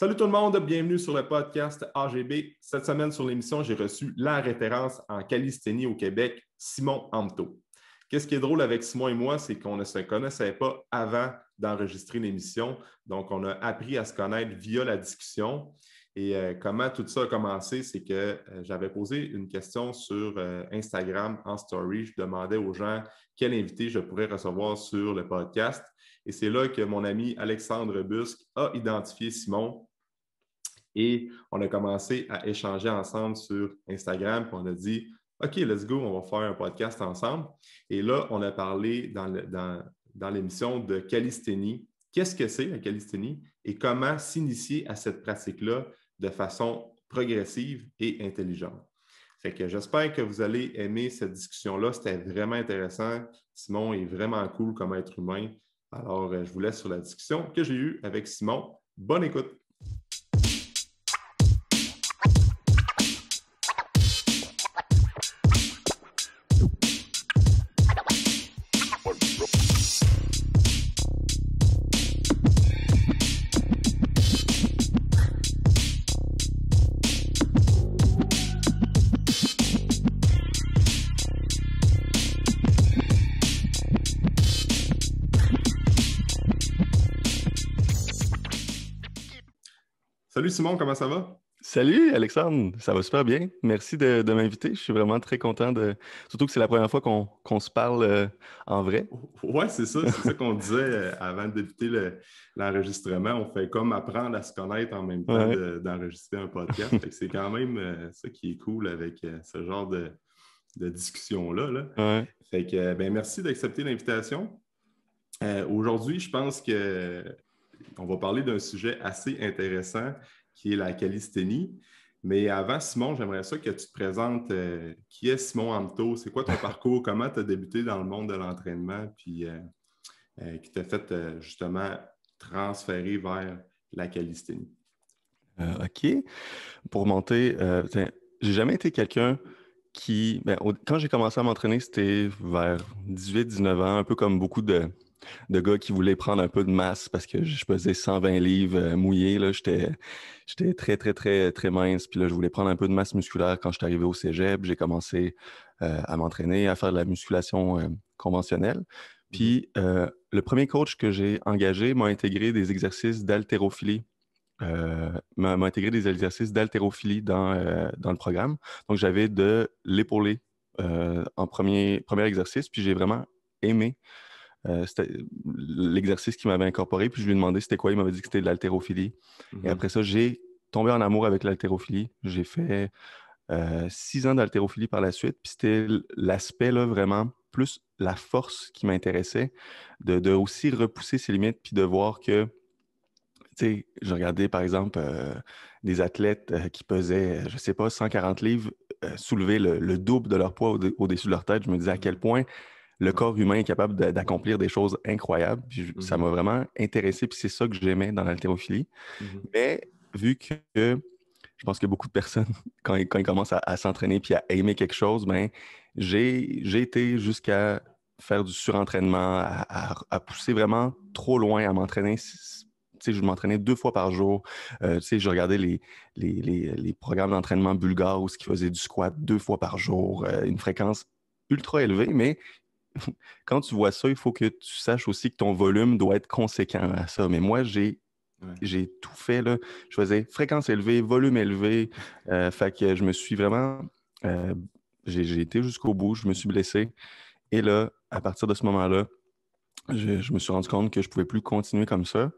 Salut tout le monde, bienvenue sur le podcast AGB. Cette semaine sur l'émission, j'ai reçu la référence en calisthénie au Québec, Simon Amto. Qu'est-ce qui est drôle avec Simon et moi, c'est qu'on ne se connaissait pas avant d'enregistrer l'émission. Donc, on a appris à se connaître via la discussion. Et comment tout ça a commencé, c'est que j'avais posé une question sur Instagram en story. Je demandais aux gens quel invité je pourrais recevoir sur le podcast. Et c'est là que mon ami Alexandre Busque a identifié Simon. Et on a commencé à échanger ensemble sur Instagram. Puis on a dit, OK, let's go, on va faire un podcast ensemble. Et là, on a parlé dans l'émission de calisthénie. Qu'est-ce que c'est la calisthénie et comment s'initier à cette pratique-là de façon progressive et intelligente. Fait que j'espère que vous allez aimer cette discussion-là. C'était vraiment intéressant. Simon est vraiment cool comme être humain. Alors, je vous laisse sur la discussion que j'ai eue avec Simon. Bonne écoute! Salut Simon, comment ça va? Salut Alexandre, ça va super bien. Merci de m'inviter. Je suis vraiment très content surtout que c'est la première fois qu'on se parle en vrai. Oui, c'est ça qu'on disait avant de débuter l'enregistrement. On fait comme apprendre à se connaître en même temps d'enregistrer un podcast. Fait que c'est quand même ça qui est cool avec ce genre de discussion-là. Là. Ouais. Fait que merci d'accepter l'invitation. Aujourd'hui, je pense qu'on va parler d'un sujet assez intéressant qui est la calisthénie. Mais avant, Simon, j'aimerais ça que tu te présentes. Qui est Simon Amto? C'est quoi ton parcours? Comment tu as débuté dans le monde de l'entraînement? Puis qui t'a fait justement transférer vers la calisthénie? OK. Pour monter, j'ai jamais été quelqu'un qui... quand j'ai commencé à m'entraîner, c'était vers 18-19 ans, un peu comme beaucoup de gars qui voulaient prendre un peu de masse parce que je pesais 120 livres mouillés. Là. J'étais très, très, très, très mince. Puis là, je voulais prendre un peu de masse musculaire quand je suis arrivé au cégep. J'ai commencé à m'entraîner, à faire de la musculation conventionnelle. Puis le premier coach que j'ai engagé m'a intégré des exercices d'haltérophilie. M'a intégré des exercices d'haltérophilie dans le programme. Donc, j'avais de l'épaulé en premier exercice. Puis j'ai vraiment aimé c'était l'exercice qu'il m'avait incorporé, puis je lui ai demandé c'était quoi. Il m'avait dit que c'était de l'haltérophilie. Et après ça, j'ai tombé en amour avec l'haltérophilie. J'ai fait 6 ans d'haltérophilie par la suite, puis c'était l'aspect là, vraiment plus la force qui m'intéressait, de aussi repousser ses limites, puis de voir que, tu sais, je regardais par exemple des athlètes qui pesaient, je sais pas, 140 livres, soulever le double de leur poids au-dessus de leur tête. Je me disais à quel point le corps humain est capable d'accomplir des choses incroyables. Puis ça m'a vraiment intéressé, puis c'est ça que j'aimais dans l'haltérophilie. Mais vu que je pense que beaucoup de personnes, quand ils commencent à s'entraîner puis à aimer quelque chose, j'ai été jusqu'à faire du surentraînement, à pousser vraiment trop loin, à m'entraîner. Tu sais, je m'entraînais 2 fois par jour. Tu sais, je regardais les programmes d'entraînement bulgares où ils faisaient du squat 2 fois par jour, une fréquence ultra élevée, mais quand tu vois ça, il faut que tu saches aussi que ton volume doit être conséquent à ça. Mais moi, j'ai tout fait, là. Je faisais fréquence élevée, volume élevé. Fait que je me suis vraiment... j'ai été jusqu'au bout, je me suis blessé. Et là, à partir de ce moment-là, je me suis rendu compte que je ne pouvais plus continuer comme ça.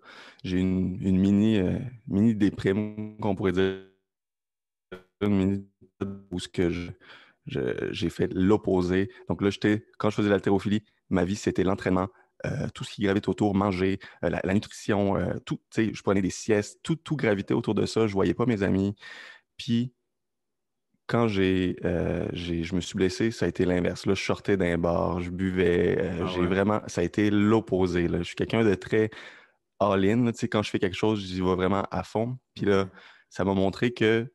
J'ai une mini déprime, qu'on pourrait dire. Une mini où ce que j'ai fait l'opposé. Donc là, quand je faisais l'haltérophilie, ma vie, c'était l'entraînement, tout ce qui gravite autour, manger, la nutrition, tout, tu sais, je prenais des siestes, tout gravitait autour de ça. Je voyais pas mes amis. Puis, quand je me suis blessé, ça a été l'inverse. Là, je sortais d'un bar, je buvais, ça a été l'opposé, là. Je suis quelqu'un de très all-in, là. Tu sais, quand je fais quelque chose, j'y vais vraiment à fond. Puis là, ça m'a montré que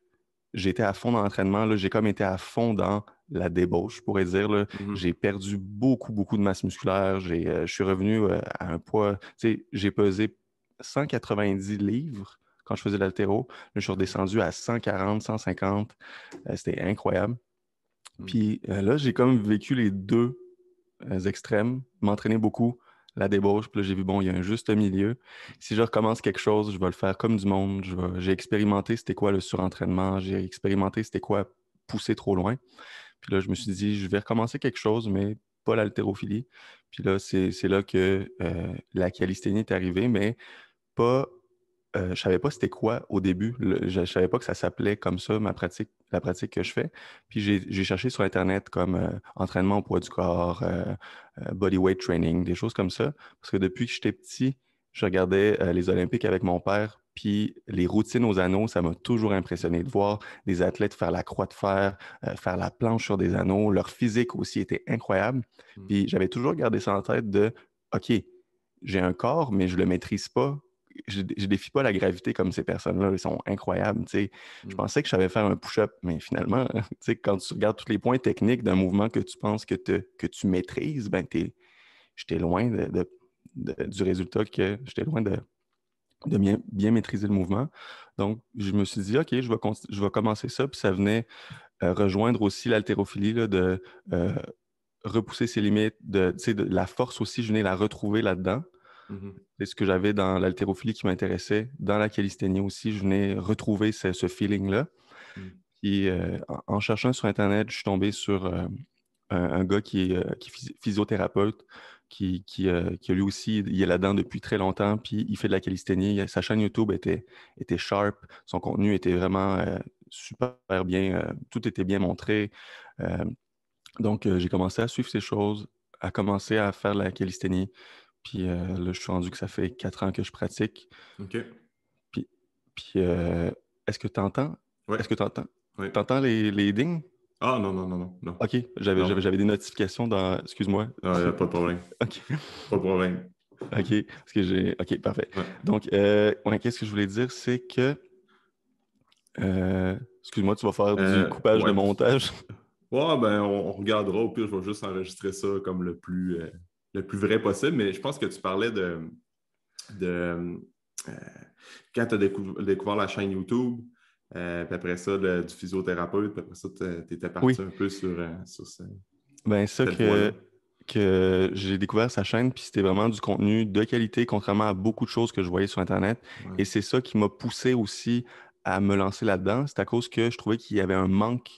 j'étais à fond dans l'entraînement. Là, j'ai comme été à fond dans la débauche, je pourrais dire. Là. J'ai perdu beaucoup, beaucoup de masse musculaire. Je suis revenu à un poids... Tu sais, j'ai pesé 190 livres quand je faisais l'haltéro. Là, je suis redescendu à 140, 150. C'était incroyable. Puis là, j'ai comme vécu les deux extrêmes, m'entraîner beaucoup, la débauche, puis là, j'ai vu, bon, il y a un juste milieu. Si je recommence quelque chose, je vais le faire comme du monde. J'ai expérimenté c'était quoi le surentraînement, j'ai expérimenté c'était quoi pousser trop loin. Puis là, je me suis dit, je vais recommencer quelque chose, mais pas l'haltérophilie. Puis là, c'est là que la calisthénie est arrivée, mais pas je savais pas c'était quoi au début. Je savais pas que ça s'appelait comme ça, la pratique que je fais. Puis j'ai cherché sur Internet comme entraînement au poids du corps, body weight training, des choses comme ça. Parce que depuis que j'étais petit, je regardais les Olympiques avec mon père. Puis les routines aux anneaux, ça m'a toujours impressionné de voir des athlètes faire la croix de fer, faire la planche sur des anneaux. Leur physique aussi était incroyable. Puis j'avais toujours gardé ça en tête de, OK, j'ai un corps, mais je le maîtrise pas. Je défie pas la gravité comme ces personnes-là. Ils sont incroyables. Tu sais. Je pensais que je savais faire un push-up, mais finalement, tu sais, quand tu regardes tous les points techniques d'un mouvement que tu penses que tu maîtrises, ben j'étais loin du résultat que j'étais loin de bien maîtriser le mouvement. Donc, je me suis dit, OK, je vais commencer ça. Puis ça venait rejoindre aussi l'haltérophilie, là, de repousser ses limites, tu sais, de la force aussi, je venais la retrouver là-dedans. C'est ce que j'avais dans l'haltérophilie qui m'intéressait. Dans la calisthénie aussi, je venais retrouver ce feeling-là. Puis en cherchant sur Internet, je suis tombé sur un gars qui est physiothérapeute, qui a lui aussi, il est là-dedans depuis très longtemps, puis il fait de la calisthénie. Sa chaîne YouTube était sharp, son contenu était vraiment super bien, tout était bien montré. Donc, j'ai commencé à suivre ces choses, à commencer à faire de la calisthénie. Puis là, je suis rendu que ça fait 4 ans que je pratique. OK. Puis, est-ce que tu entends? Ouais. Est-ce que tu entends? Ouais. T'entends les dings? Ah, non, non, non, non, non. OK, j'avais des notifications dans... Excuse-moi. Non, il n'y a pas de problème. OK. Pas de problème. OK, parce que j'ai... OK, parfait. Ouais. Donc, ouais, qu'est-ce que je voulais dire, c'est que... excuse-moi, tu vas faire du coupage de Ouais. montage. Ouais, ben, on regardera. Au pire, je vais juste enregistrer ça comme le plus vrai possible. Mais je pense que tu parlais de quand tu as découvert la chaîne YouTube, puis après ça, du physiothérapeute, puis après ça, tu étais parti Oui. un peu sur Ben, ça cette voie-là. que j'ai découvert sa chaîne, puis c'était vraiment du contenu de qualité, contrairement à beaucoup de choses que je voyais sur Internet. Ouais. Et c'est ça qui m'a poussé aussi à me lancer là-dedans. C'est à cause que je trouvais qu'il y avait un manque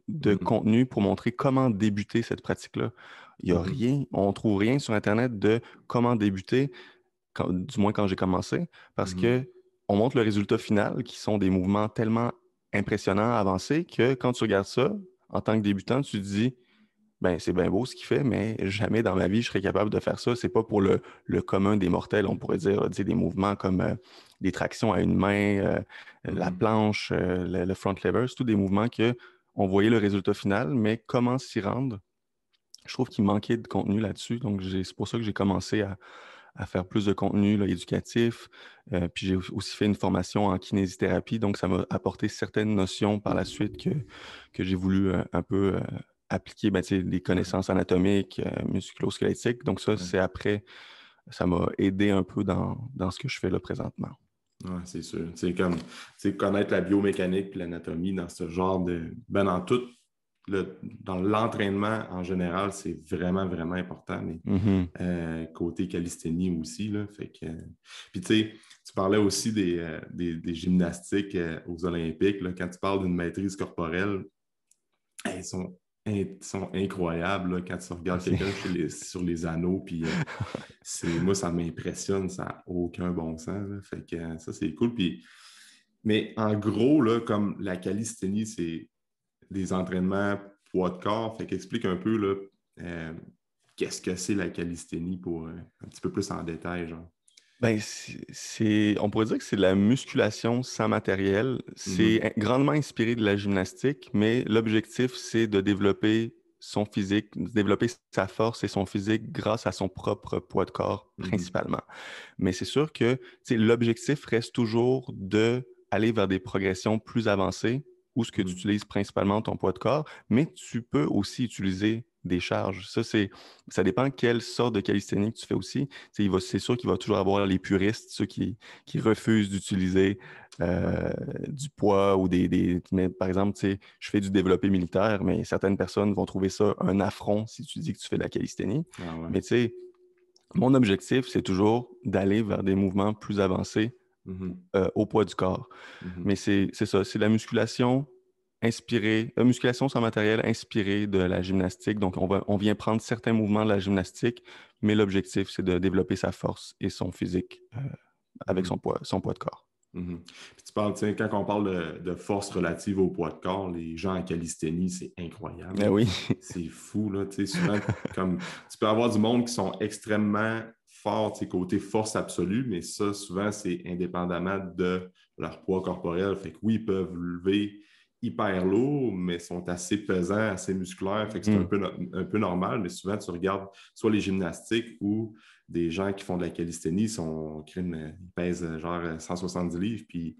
de contenu pour montrer comment débuter cette pratique-là. Il n'y a rien, on ne trouve rien sur Internet de comment débuter, du moins quand j'ai commencé, parce que on montre le résultat final, qui sont des mouvements tellement impressionnants, avancés, que quand tu regardes ça, en tant que débutant, tu te dis, ben c'est bien beau ce qu'il fait, mais jamais dans ma vie je serais capable de faire ça. C'est pas pour le commun des mortels, on pourrait dire, tu sais, des mouvements comme des tractions à une main, la planche, le front lever, c'est tous des mouvements que on voyait le résultat final, mais comment s'y rendre? Je trouve qu'il manquait de contenu là-dessus, donc c'est pour ça que j'ai commencé à faire plus de contenu là, éducatif. Puis j'ai aussi fait une formation en kinésithérapie, donc ça m'a apporté certaines notions par la suite que j'ai voulu un peu appliquer, ben, des connaissances anatomiques, musculo-squelettiques. Donc ça, c'est après, ça m'a aidé un peu dans ce que je fais là présentement. Ouais, c'est sûr. C'est comme connaître la biomécanique et l'anatomie dans ce genre de. Ben, dans l'entraînement en général, c'est vraiment, vraiment important. Mais côté calisthénie aussi. Là, fait que, puis tu sais, tu parlais aussi des gymnastiques aux Olympiques. Là, quand tu parles d'une maîtrise corporelle, elles sont incroyables là, quand tu regardes quelqu'un sur les anneaux. Puis moi, ça m'impressionne, ça n'a aucun bon sens. Là. Fait que ça, c'est cool. Puis, mais en gros, là, comme la calisthénie, c'est des entraînements poids de corps. Fait qu'explique un peu là, qu'est-ce que c'est la calisthénie pour un petit peu plus en détail, genre. Ben, on pourrait dire que c'est de la musculation sans matériel. C'est grandement inspiré de la gymnastique, mais l'objectif, c'est de développer son physique, de développer sa force et son physique grâce à son propre poids de corps, principalement. Mais c'est sûr que tu sais, l'objectif reste toujours d'aller vers des progressions plus avancées où ce que tu utilises principalement ton poids de corps, mais tu peux aussi utiliser des charges. Ça dépend quelle sorte de calisthénie que tu fais aussi. C'est sûr qu'il va toujours avoir les puristes, ceux qui refusent d'utiliser du poids ou mais par exemple, je fais du développé militaire, mais certaines personnes vont trouver ça un affront si tu dis que tu fais de la calisthénie. Ah ouais. Mais tu sais, mon objectif, c'est toujours d'aller vers des mouvements plus avancés Mhm. au poids du corps. Mhm. Mais c'est ça, c'est la musculation inspirée, musculation sans matériel inspirée de la gymnastique. Donc, on vient prendre certains mouvements de la gymnastique, mais l'objectif, c'est de développer sa force et son physique avec Mhm. son poids de corps. Mhm. Puis tu parles, tu sais, quand on parle de force relative au poids de corps, les gens en calisthénie, c'est incroyable. Ah oui. C'est fou, là. Tu sais, souvent, comme tu peux avoir du monde qui sont extrêmement forts, tu sais, côté force absolue, mais ça, souvent, c'est indépendamment de leur poids corporel. Fait que oui, ils peuvent lever hyper lourd, mais sont assez pesants, assez musculaires. Fait que c'est Mm. un peu normal, mais souvent, tu regardes soit les gymnastiques ou des gens qui font de la calisthénie, ils pèsent genre 170 livres, puis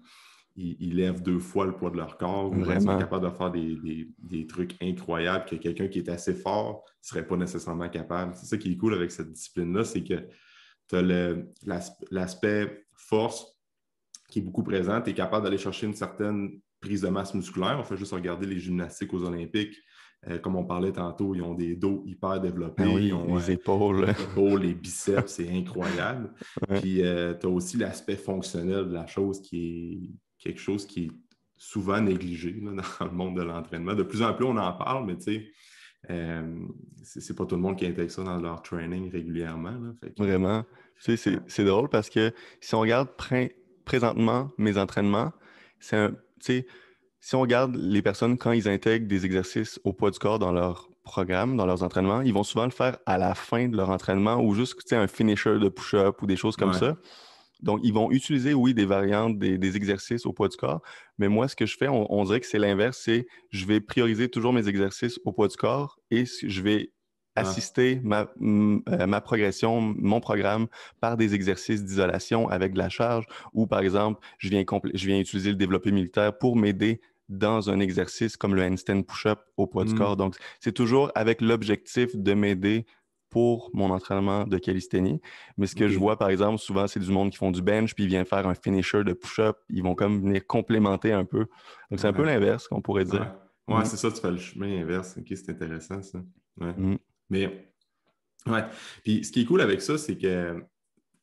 ils lèvent 2 fois le poids de leur corps, ou ils sont Vraiment. capables de faire des trucs incroyables que quelqu'un qui est assez fort ne serait pas nécessairement capable. C'est ça qui est cool avec cette discipline-là, c'est que tu as l'aspect force qui est beaucoup présent. Tu es capable d'aller chercher une certaine prise de masse musculaire. On fait juste regarder les gymnastiques aux Olympiques. Comme on parlait tantôt, ils ont des dos hyper Ah développés, ils oui, ont les épaules. les épaules, les biceps, c'est incroyable. Ouais. Puis tu as aussi l'aspect fonctionnel de la chose qui est quelque chose qui est souvent négligé là, dans le monde de l'entraînement. De plus en plus, on en parle, mais tu sais, c'est pas tout le monde qui intègre ça dans leur training régulièrement. Là. Fait que, Vraiment. Tu sais, c'est drôle parce que si on regarde présentement mes entraînements, tu sais, si on regarde les personnes quand ils intègrent des exercices au poids du corps dans leur programme, dans leurs entraînements, ils vont souvent le faire à la fin de leur entraînement ou juste, tu sais, un finisher de push-up ou des choses comme ouais. ça. Donc, ils vont utiliser, oui, des variantes, des exercices au poids du corps, mais moi, ce que je fais, on dirait que c'est l'inverse, c'est je vais prioriser toujours mes exercices au poids du corps et je vais Ah, assister ma progression, mon programme par des exercices d'isolation avec de la charge ou, par exemple, je viens utiliser le développé militaire pour m'aider dans un exercice comme le handstand push-up au poids du corps. hmm, Donc, c'est toujours avec l'objectif de m'aider pour mon entraînement de calisthénie. Mais ce que je OK. vois, par exemple, souvent, c'est du monde qui font du bench, puis ils viennent faire un finisher de push-up. Ils vont comme venir complémenter un peu. Donc, c'est un peu Ouais. l'inverse qu'on pourrait dire. Ouais, ouais, Mm. c'est ça, tu fais le chemin inverse. OK, c'est intéressant, ça. Ouais. Mm. Mais, ouais. Puis, ce qui est cool avec ça, c'est que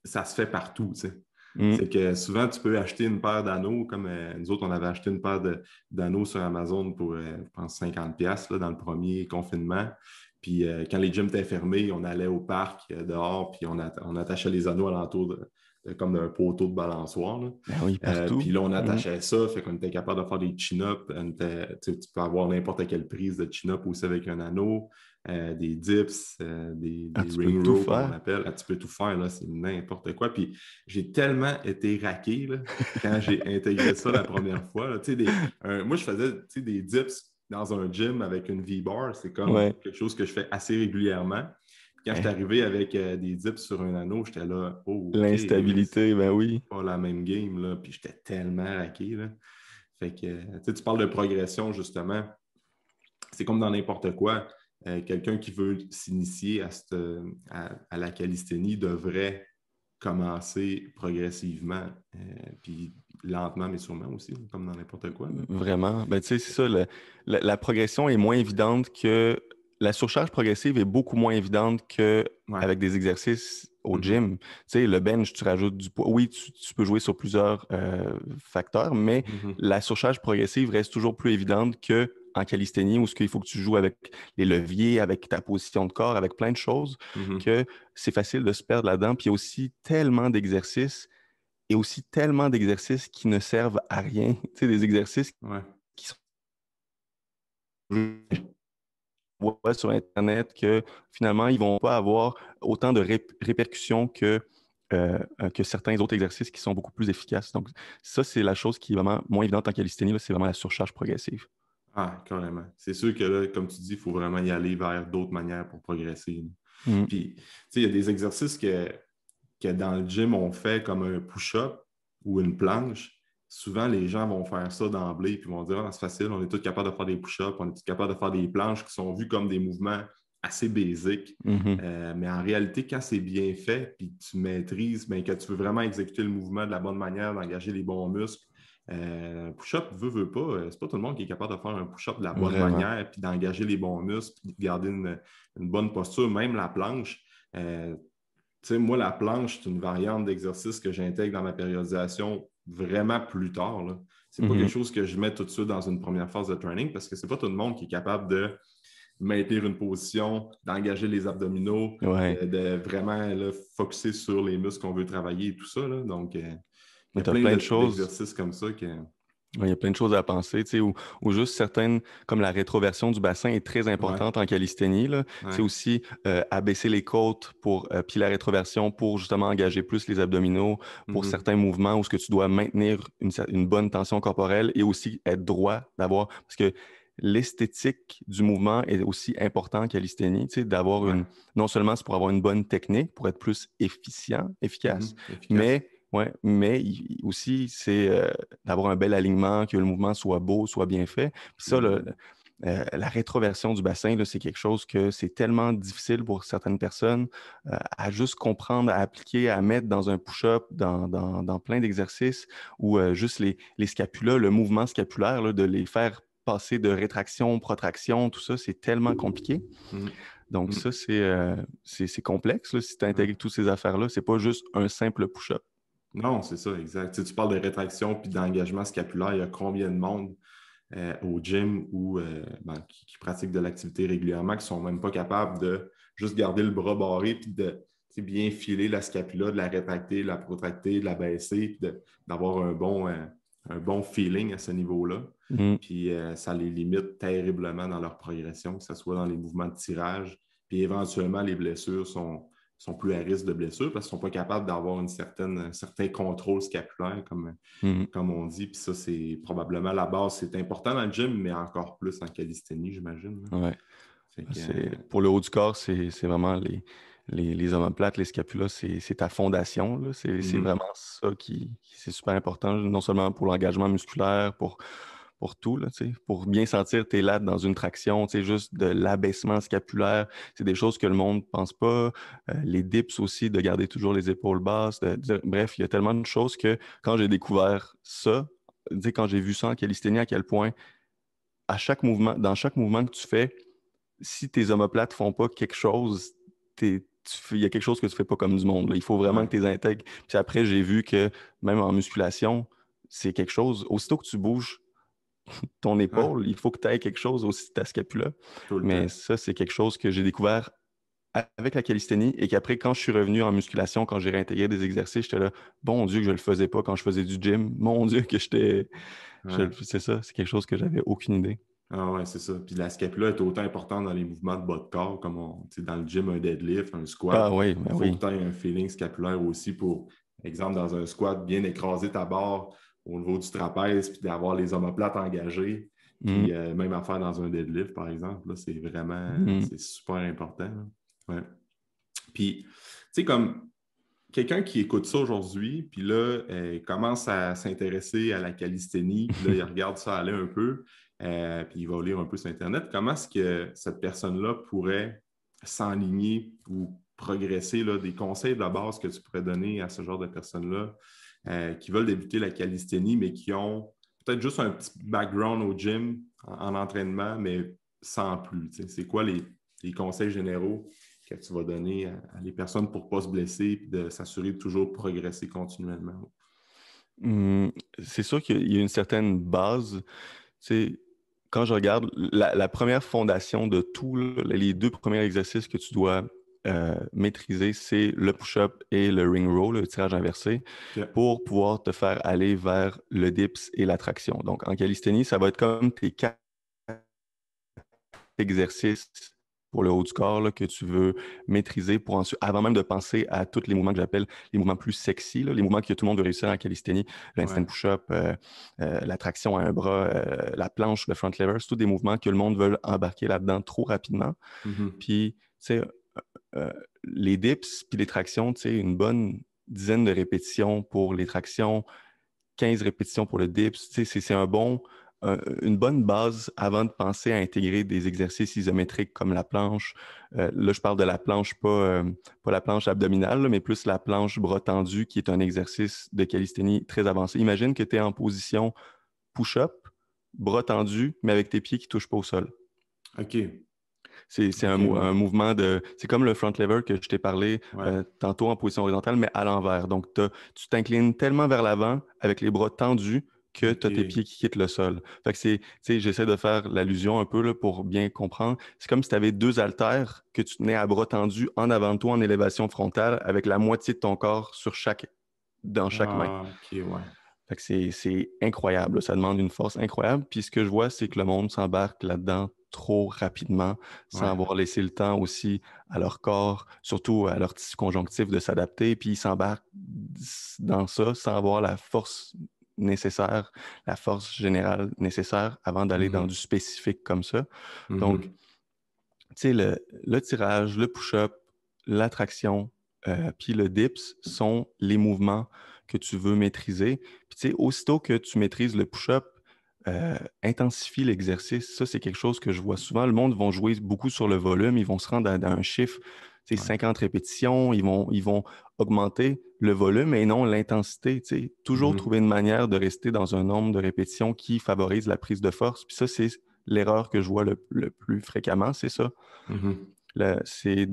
ça se fait partout, tu sais. Mm. C'est que souvent, tu peux acheter une paire d'anneaux, comme nous autres, on avait acheté une paire d'anneaux sur Amazon pour, je pense, 50$ là, dans le premier confinement. Puis, quand les gyms étaient fermés, on allait au parc dehors, puis on attachait les anneaux alentour comme d'un poteau de balançoire. Là. Ben oui, partout. Puis là, on Mm. attachait ça, fait qu'on était capable de faire des chin-ups. Tu peux avoir n'importe quelle prise de chin-up aussi avec un anneau, des dips, Ah, des tu peux ring tout rows, comme on faire. appelle. Ah, tu peux tout faire, là, c'est n'importe quoi. Puis j'ai tellement été raqué là, quand j'ai intégré ça la première fois. Là. Moi, je faisais des dips dans un gym avec une V-bar. C'est comme Ouais. quelque chose que je fais assez régulièrement. Puis quand je suis Eh, arrivé avec des dips sur un anneau, j'étais là, oh, OK, là, l'instabilité, ben oui. pas la même game, là. Puis j'étais tellement raqué, là. Fait que, tu parles de progression, justement. C'est comme dans n'importe quoi. Quelqu'un qui veut s'initier à la calisthénie devrait commencer progressivement, puis lentement, mais sûrement aussi, comme dans n'importe quoi. Là. Vraiment. Ben, tu sais, c'est ça. La progression est moins évidente que. La surcharge progressive est beaucoup moins évidente Ouais. qu'avec des exercices au Mhm. gym. Tu sais, le bench, tu rajoutes du poids. Oui, tu peux jouer sur plusieurs facteurs, mais Mhm. la surcharge progressive reste toujours plus évidente qu'en calisthénie, où il faut que tu joues avec les leviers, avec ta position de corps, avec plein de choses, Mhm. que c'est facile de se perdre là-dedans. Puis il y a aussi tellement d'exercices et aussi tellement d'exercices qui ne servent à rien. Tu sais, des exercices Ouais. qui sont voit sur Internet que finalement, ils ne vont pas avoir autant de répercussions que certains autres exercices qui sont beaucoup plus efficaces. Donc, ça, c'est la chose qui est vraiment moins évidente en calisthénie, là, c'est vraiment la surcharge progressive. Ah, carrément. C'est sûr que là, comme tu dis, il faut vraiment y aller vers d'autres manières pour progresser. Là. Mm. Puis, tu sais, il y a des exercices que dans le gym, on fait comme un push-up ou une planche. Souvent, les gens vont faire ça d'emblée puis vont dire ah, c'est facile, on est tous capables de faire des push-ups, on est tous capables de faire des planches qui sont vues comme des mouvements assez basique. Mhm. Mais en réalité, quand c'est bien fait, puis tu maîtrises, bien, que tu veux vraiment exécuter le mouvement de la bonne manière, d'engager les bons muscles, push-up, veut pas, c'est pas tout le monde qui est capable de faire un push-up de la bonne Vraiment. manière, puis d'engager les bons muscles, puis de garder une bonne posture, même la planche. Tu sais, moi, la planche, c'est une variante d'exercice que j'intègre dans ma périodisation vraiment plus tard, là. C'est pas quelque Mhm. chose que je mets tout de suite dans une première phase de training parce que c'est pas tout le monde qui est capable de maintenir une position, d'engager les abdominaux, Ouais. de vraiment là, focusser sur les muscles qu'on veut travailler et tout ça, là. Donc, il y Mais a tu as plein plein de choses. d'exercices comme ça que. Ouais, il y a plein de choses à penser, tu sais, ou juste certaines, comme la rétroversion du bassin est très Ouais, importante en calisthénie, là. C'est ouais. aussi abaisser les côtes puis la rétroversion pour justement engager plus les abdominaux pour Mhm. certains mouvements où ce que tu dois maintenir une bonne tension corporelle et aussi être droit parce que l'esthétique du mouvement est aussi important en calisthénie, tu sais, Ouais. non seulement c'est pour avoir une bonne technique, pour être plus efficace, Efficace. mais ouais, mais aussi, c'est d'avoir un bel alignement, que le mouvement soit beau, soit bien fait. Puis ça, Mhm. la rétroversion du bassin, là, c'est quelque chose que c'est tellement difficile pour certaines personnes à juste comprendre, à appliquer, à mettre dans un push-up, dans plein d'exercices, ou juste les scapulas, le mouvement scapulaire, là, de les faire passer de rétraction, protraction, tout ça, c'est tellement compliqué. Mhm. Donc Mhm. ça, c'est complexe, là, si tu Ouais. intègres toutes ces affaires-là. C'est pas juste un simple push-up. Non, c'est ça, exact. Tu sais, tu parles de rétraction puis d'engagement scapulaire. Il y a combien de monde au gym ou qui pratiquent de l'activité régulièrement qui ne sont même pas capables de juste garder le bras barré puis de tu sais, bien filer la scapula, de la rétracter, de la protracter, de la baisser, puis d'avoir un bon feeling à ce niveau-là. Mm. Puis ça les limite terriblement dans leur progression, que ce soit dans les mouvements de tirage. Puis éventuellement, les blessures sont plus à risque de blessure parce qu'ils ne sont pas capables d'avoir un certain contrôle scapulaire, Mhm. comme on dit. Puis ça, c'est probablement la base. C'est important dans le gym, mais encore plus en calisthénie, j'imagine, là. Ouais. Fait que, Pour le haut du corps, c'est vraiment les omoplates, les scapulas, c'est ta fondation, là. C'est mhm, vraiment ça c'est super important, non seulement pour l'engagement musculaire, pour tout, là, tu sais, pour bien sentir tes lattes dans une traction, tu sais, juste de l'abaissement scapulaire, c'est des choses que le monde ne pense pas. Les dips aussi, de garder toujours les épaules basses. Bref, il y a tellement de choses que quand j'ai découvert ça, tu sais, quand j'ai vu ça en calisthénie, à quel point dans chaque mouvement que tu fais, si tes omoplates font pas quelque chose, il y a quelque chose que tu fais pas comme du monde, là. Il faut vraiment ouais, que tu les intègres. Puis après, j'ai vu que même en musculation, c'est quelque chose. Aussitôt que tu bouges ton ouais, épaule, il faut que tu aies quelque chose aussi de ta scapula. tout le Mais temps. ça, c'est quelque chose que j'ai découvert avec la calisthénie et qu'après, quand je suis revenu en musculation, quand j'ai réintégré des exercices, j'étais là, bon Dieu que je le faisais pas quand je faisais du gym. Mon Dieu que Ouais. c'est ça, c'est quelque chose que j'avais aucune idée. Ah ouais, c'est ça. Puis la scapula est autant importante dans les mouvements de bas de corps, comme tu sais, dans le gym, un deadlift, un Ah squat. oui, Il ben faut que oui. tu aies un feeling scapulaire aussi pour, exemple, dans un squat, bien écraser ta barre au niveau du trapèze, puis d'avoir les omoplates engagées. Mm, Puis même affaire dans un deadlift, par exemple, là, mm, c'est super important, là. Ouais. Puis, tu sais, comme quelqu'un qui écoute ça aujourd'hui, puis là, commence à s'intéresser à la calisthénie, puis là, il regarde ça aller un peu, puis il va lire un peu sur Internet. Comment est-ce que cette personne-là pourrait s'enligner ou progresser, là, des conseils de base que tu pourrais donner à ce genre de personnes-là qui veulent débuter la calisthénie, mais qui ont peut-être juste un petit background au gym en entraînement, mais sans plus. Tu sais, c'est quoi les conseils généraux que tu vas donner à les personnes pour ne pas se blesser et de s'assurer de toujours progresser continuellement? mm. C'est sûr qu'il y a une certaine base. Tu sais, quand je regarde la première fondation de tout, là, les deux premiers exercices que tu dois maîtriser, c'est le push-up et le ring row, le tirage inversé, OK. pour pouvoir te faire aller vers le dips et la traction. Donc, en calisthénie, ça va être comme tes quatre exercices pour le haut du corps là, que tu veux maîtriser pour ensuite, avant même de penser à tous les mouvements que j'appelle les mouvements plus sexy, là, les mouvements que tout le monde veut réussir en calisthénie, le handstand Ouais. push-up, la traction à un bras, la planche, le front lever, c'est tous des mouvements que le monde veut embarquer là-dedans trop rapidement. Mhm. Puis, tu sais, les dips puis les tractions, tu sais, une bonne dizaine de répétitions pour les tractions, 15 répétitions pour le dips, tu sais, c'est une bonne base avant de penser à intégrer des exercices isométriques comme la planche. Là, je parle de la planche, pas la planche abdominale, là, mais plus la planche bras tendu, qui est un exercice de calisthénie très avancé. Imagine que tu es en position push-up, bras tendus, mais avec tes pieds qui ne touchent pas au sol. OK. C'est OK, ouais. un mouvement de... C'est comme le front lever que je t'ai parlé Ouais. tantôt en position horizontale, mais à l'envers. Donc, tu t'inclines tellement vers l'avant avec les bras tendus que tu as tes OK. pieds qui quittent le sol. Fait que tu sais, j'essaie de faire l'allusion un peu là, pour bien comprendre. C'est comme si tu avais deux haltères que tu tenais à bras tendus en avant de toi en élévation frontale avec la moitié de ton corps dans chaque main. Ah, OK, ouais. Fait que c'est incroyable, là. Ça demande une force incroyable. Puis ce que je vois, c'est que le monde s'embarque là-dedans trop rapidement, sans Ouais. avoir laissé le temps aussi à leur corps, surtout à leur tissu conjonctif de s'adapter. Puis ils s'embarquent dans ça sans avoir la force nécessaire, la force générale nécessaire avant d'aller dans Mhm. du spécifique comme ça. Donc, Mhm. tu sais, le tirage, le push-up, la traction, puis le dips sont les mouvements que tu veux maîtriser. Puis, tu sais, aussitôt que tu maîtrises le push-up, intensifie l'exercice. Ça, c'est quelque chose que je vois souvent. Le monde va jouer beaucoup sur le volume. Ils vont se rendre à un chiffre, tu sais, Ouais. 50 répétitions. Ils vont augmenter le volume et non l'intensité. Tu sais. Toujours Mhm. trouver une manière de rester dans un nombre de répétitions qui favorise la prise de force. Puis ça, c'est l'erreur que je vois le plus fréquemment, c'est ça. Mhm. C'est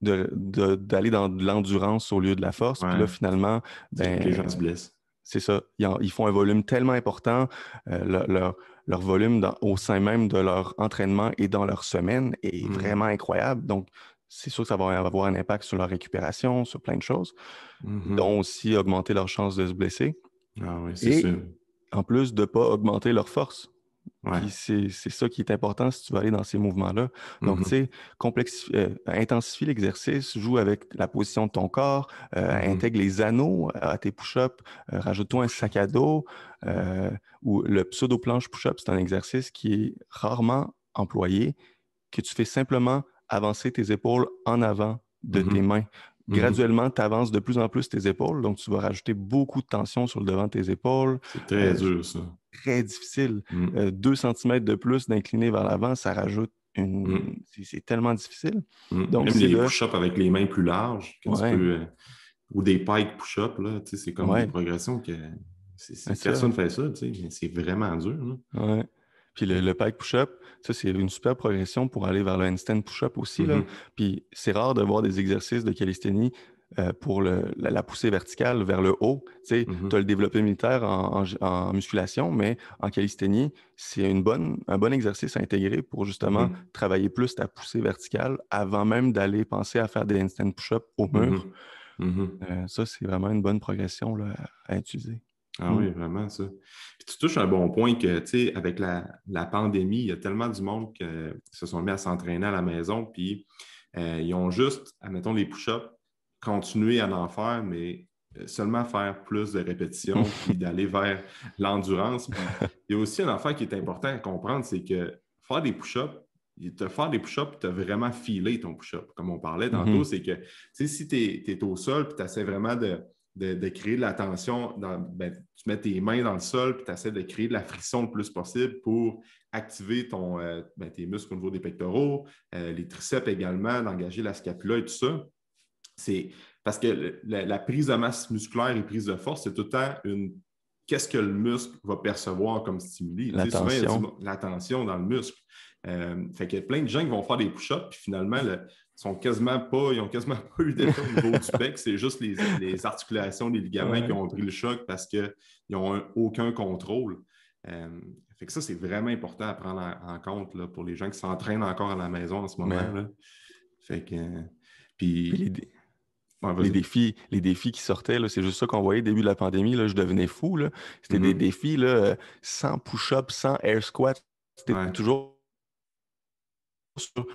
d'aller dans de l'endurance au lieu de la force. Puis là, Ouais. finalement, C'est là que les gens ben, se blessent. c'est ça. Ils font un volume tellement important. Leur volume au sein même de leur entraînement et dans leur semaine est Mhm. vraiment incroyable. Donc, c'est sûr que ça va avoir un impact sur leur récupération, sur plein de choses, Mhm. dont aussi augmenter leurs chances de se blesser. Ah oui, c'est Et sûr. en plus de ne pas augmenter leur force. Puis Ouais. c'est ça qui est important si tu veux aller dans ces mouvements-là. Donc, tu Mhm. sais, intensifie l'exercice, joue avec la position de ton corps, Mhm. intègre les anneaux à tes push-ups, rajoute-toi un sac à dos Ouais. euh, ou le pseudo-planche push-up, c'est un exercice qui est rarement employé, que tu fais simplement avancer tes épaules en avant de tes Mhm. mains. Mhm. Graduellement, tu avances de plus en plus tes épaules, donc tu vas rajouter beaucoup de tension sur le devant de tes épaules. C'est très Euh, dur, ça. Très difficile. Mhm. 2 centimètres de plus d'incliner vers l'avant, ça rajoute Mhm. c'est tellement difficile. Donc, Même c'est les de... push-ups avec les mains plus larges, que tu Ouais, peux, ou des pike push-ups, là, tu sais, c'est comme des ouais, progressions que c'est ça. personne ne fait ça, tu sais, mais c'est vraiment dur, là. Ouais. Puis Fait le pike push-up, ça, c'est une super progression pour aller vers le handstand push-up aussi, là. mhm. Puis c'est rare de voir des exercices de calisthénie pour la poussée verticale vers le haut. Tu sais, tu as Mhm. le développé militaire en musculation, mais en calisthénie, c'est un bon exercice à intégrer pour justement Mhm. travailler plus ta poussée verticale avant même d'aller penser à faire des handstand push-up au mur. Mhm. Mhm. Ça, c'est vraiment une bonne progression là, à utiliser. Ah Mm. oui, vraiment, ça. Puis tu touches un bon point que, tu sais, avec la pandémie, il y a tellement du monde qui se sont mis à s'entraîner à la maison, puis ils ont juste, admettons, les push-ups, continuer à en faire, mais seulement faire plus de répétitions, puis d'aller vers l'endurance. Puis il y a aussi un affaire qui est important à comprendre, c'est que faire des push-ups, faire des push-ups, tu as vraiment filé ton push-up. Comme on parlait tantôt, Mhm. c'est que, tu sais, si tu es au sol, puis tu essaies vraiment de créer de la tension, tu mets tes mains dans le sol, puis tu essaies de créer de la friction le plus possible pour activer tes muscles au niveau des pectoraux, les triceps également, d'engager la scapula et tout ça. C'est parce que la prise de masse musculaire et prise de force, c'est tout le temps qu'est-ce que le muscle va percevoir comme stimuli. Tu sais, souvent, il y a L'attention. la tension dans le muscle. Fait qu'il y a plein de gens qui vont faire des push-ups, puis finalement, ils n'ont quasiment pas eu d'effet au niveau du pec. C'est juste les articulations, les ligaments qui Ouais. ont pris le choc parce qu'ils n'ont aucun contrôle. Fait que ça, c'est vraiment important à prendre en compte là, pour les gens qui s'entraînent encore à la maison en ce moment. Mais Là. Fait que, puis puis, ouais, les vas-y. défis, les défis qui sortaient, là, c'est juste ça qu'on voyait au début de la pandémie. Là, je devenais fou. Là. C'était des Mhm. défis là, sans push-up, sans air squat. C'était Ouais. toujours sur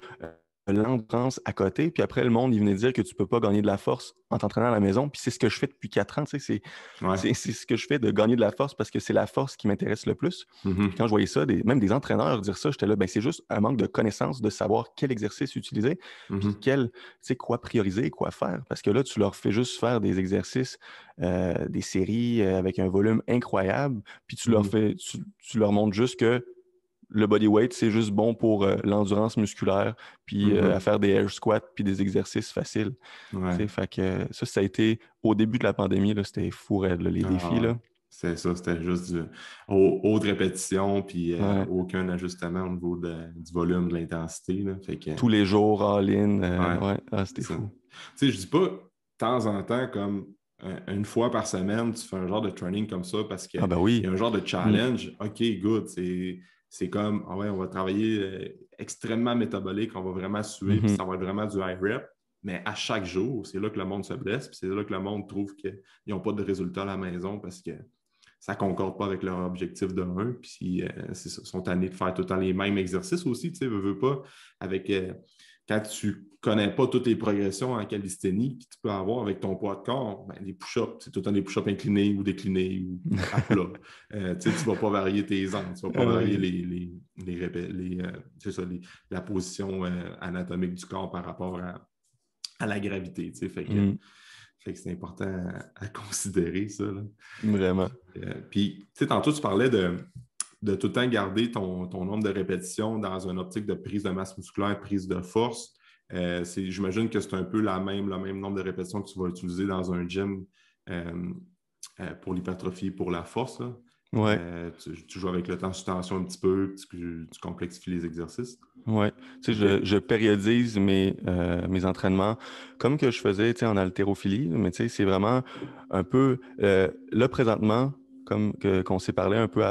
l'endurance à côté. Puis après, le monde, il venait dire que tu peux pas gagner de la force en t'entraînant à la maison. Puis c'est ce que je fais depuis 4 ans. Tu sais, Ouais. c'est ce que je fais de gagner de la force parce que c'est la force qui m'intéresse le plus. Puis quand Mhm. je voyais ça, même des entraîneurs dire ça, j'étais là, ben c'est juste un manque de connaissance de savoir quel exercice utiliser, puis Mhm. tu sais, quoi prioriser, quoi faire. Parce que là, tu leur fais juste faire des exercices, des séries avec un volume incroyable, puis Mhm. tu leur montres juste que le bodyweight, c'est juste bon pour l'endurance musculaire, puis à Mhm. faire des air squats, puis des exercices faciles. Tu Ouais. sais, fait que ça a été au début de la pandémie, là, c'était fou raide, là, les Ah défis, ouais. là. C'est ça, c'était juste haute répétition, puis Ouais. aucun ajustement au niveau du volume, de l'intensité, là. Fait que, Tous les jours, all-in, ouais, ouais, ah, c'est c'était ça. fou. Tu sais, je dis pas de temps en temps, comme une fois par semaine, tu fais un genre de training comme ça parce Ah qu'il ben y a oui. un genre de Mm. challenge. OK, good. C'est comme, ah ouais, on va travailler extrêmement métabolique, on va vraiment suer, puis Mhm. ça va être vraiment du high rep. Mais à chaque jour, c'est là que le monde se blesse, puis c'est là que le monde trouve qu'ils n'ont pas de résultats à la maison parce que ça ne concorde pas avec leur objectif de 1. Puis c'est ça, ils sont tannés de faire tout le temps les mêmes exercices aussi, tu sais, veux pas, avec quand tu ne connais pas toutes les progressions en calisthénie que tu peux avoir avec ton poids de corps, ben, les push-ups, c'est tout le temps des push-ups inclinés ou déclinés ou à plat. Tu ne vas pas varier tes angles, tu ne vas pas Ah varier oui. c'est ça, la position anatomique du corps par rapport à la gravité. Tu sais, Mm. fait que c'est important à considérer ça. Là. Vraiment. Puis, tu sais, tantôt, tu parlais de tout le temps garder ton nombre de répétitions dans une optique de prise de masse musculaire, prise de force. J'imagine que c'est un peu le même nombre de répétitions que tu vas utiliser dans un gym euh, pour l'hypertrophie, pour la force. Là. Ouais. Tu joues avec le temps sous tension un petit peu, tu complexifies les exercices. Ouais. Tu sais, OK. je périodise mes entraînements comme que je faisais, tu sais, en haltérophilie, mais tu sais, c'est vraiment un peu, là, présentement, qu'on s'est parlé un peu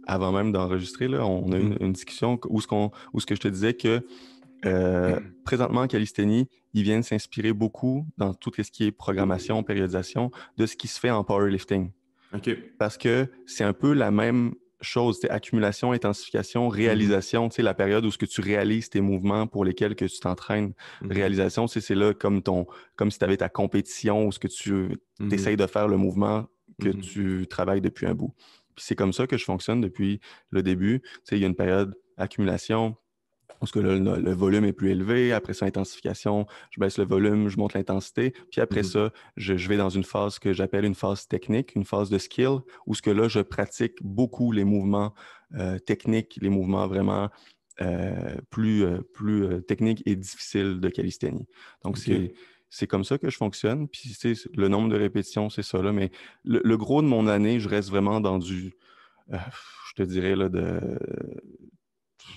avant même d'enregistrer, là, on a eu Mhm. une discussion où ce que je te disais que présentement en calisthénie, ils viennent s'inspirer beaucoup dans tout ce qui est programmation, périodisation, de ce qui se fait en powerlifting. OK. Parce que c'est un peu la même chose, c'est accumulation, intensification, Mhm. réalisation, tu sais, la période où ce que tu réalises tes mouvements pour lesquels que tu t'entraînes. Mhm. Réalisation, c'est là comme si tu avais ta compétition où ce que tu essayes Mhm. de faire le mouvement que Mhm. tu travailles depuis un bout. Puis c'est comme ça que je fonctionne depuis le début. Tu sais, il y a une période accumulation, parce que là, le volume est plus élevé. Après ça, intensification, je baisse le volume, je monte l'intensité. Puis après Mhm. ça, je vais dans une phase que j'appelle une phase technique, une phase de skill, où ce que là, je pratique beaucoup les mouvements techniques, les mouvements vraiment plus techniques et difficiles de calisthénie. Donc, OK. c'est comme ça que je fonctionne. Puis, tu sais, le nombre de répétitions, c'est ça là. Mais le gros de mon année, je reste vraiment dans euh, je te dirais, là, de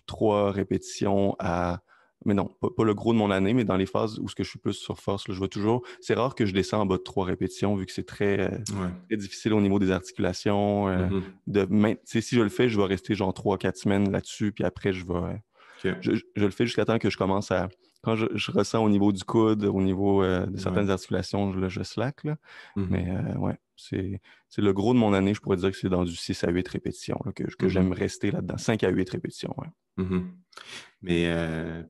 3 répétitions à. Mais non, pas le gros de mon année, mais dans les phases où ce que je suis plus sur force, là, je vais toujours. C'est rare que je descends en bas de 3 répétitions, vu que c'est Ouais. très difficile au niveau des articulations. Mhm. Tu sais, si je le fais, je vais rester genre 3, 4 semaines là-dessus, puis après, OK. je le fais jusqu'à temps que je commence à. Quand je ressens au niveau du coude, au niveau de Ouais. certaines articulations, je slack, là. Mais Mhm. ouais, c'est le gros de mon année, je pourrais dire que c'est dans du 6 à 8 répétitions, là, que j'aime Mhm. rester là-dedans. 5 à 8 répétitions, ouais. Mhm. Mais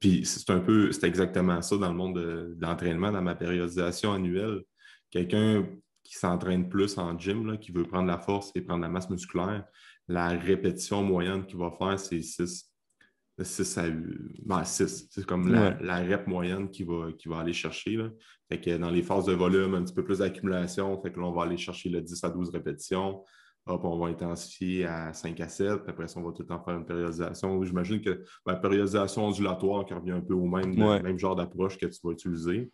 puis c'est exactement ça dans le monde de l'entraînement, dans ma périodisation annuelle. Quelqu'un qui s'entraîne plus en gym, là, qui veut prendre la force et prendre la masse musculaire, la répétition moyenne qu'il va faire, c'est 6 à 8. Ben, 6. C'est comme Ouais. la rep moyenne qu'il va aller chercher. Là. Fait que dans les phases de volume, un petit peu plus d'accumulation. Fait que là, on va aller chercher le 10 à 12 répétitions. Hop, on va intensifier à 5 à 7. Puis après ça, on va tout le temps faire une périodisation. J'imagine que la périodisation ondulatoire qui revient un peu au Ouais. même genre d'approche que tu vas utiliser.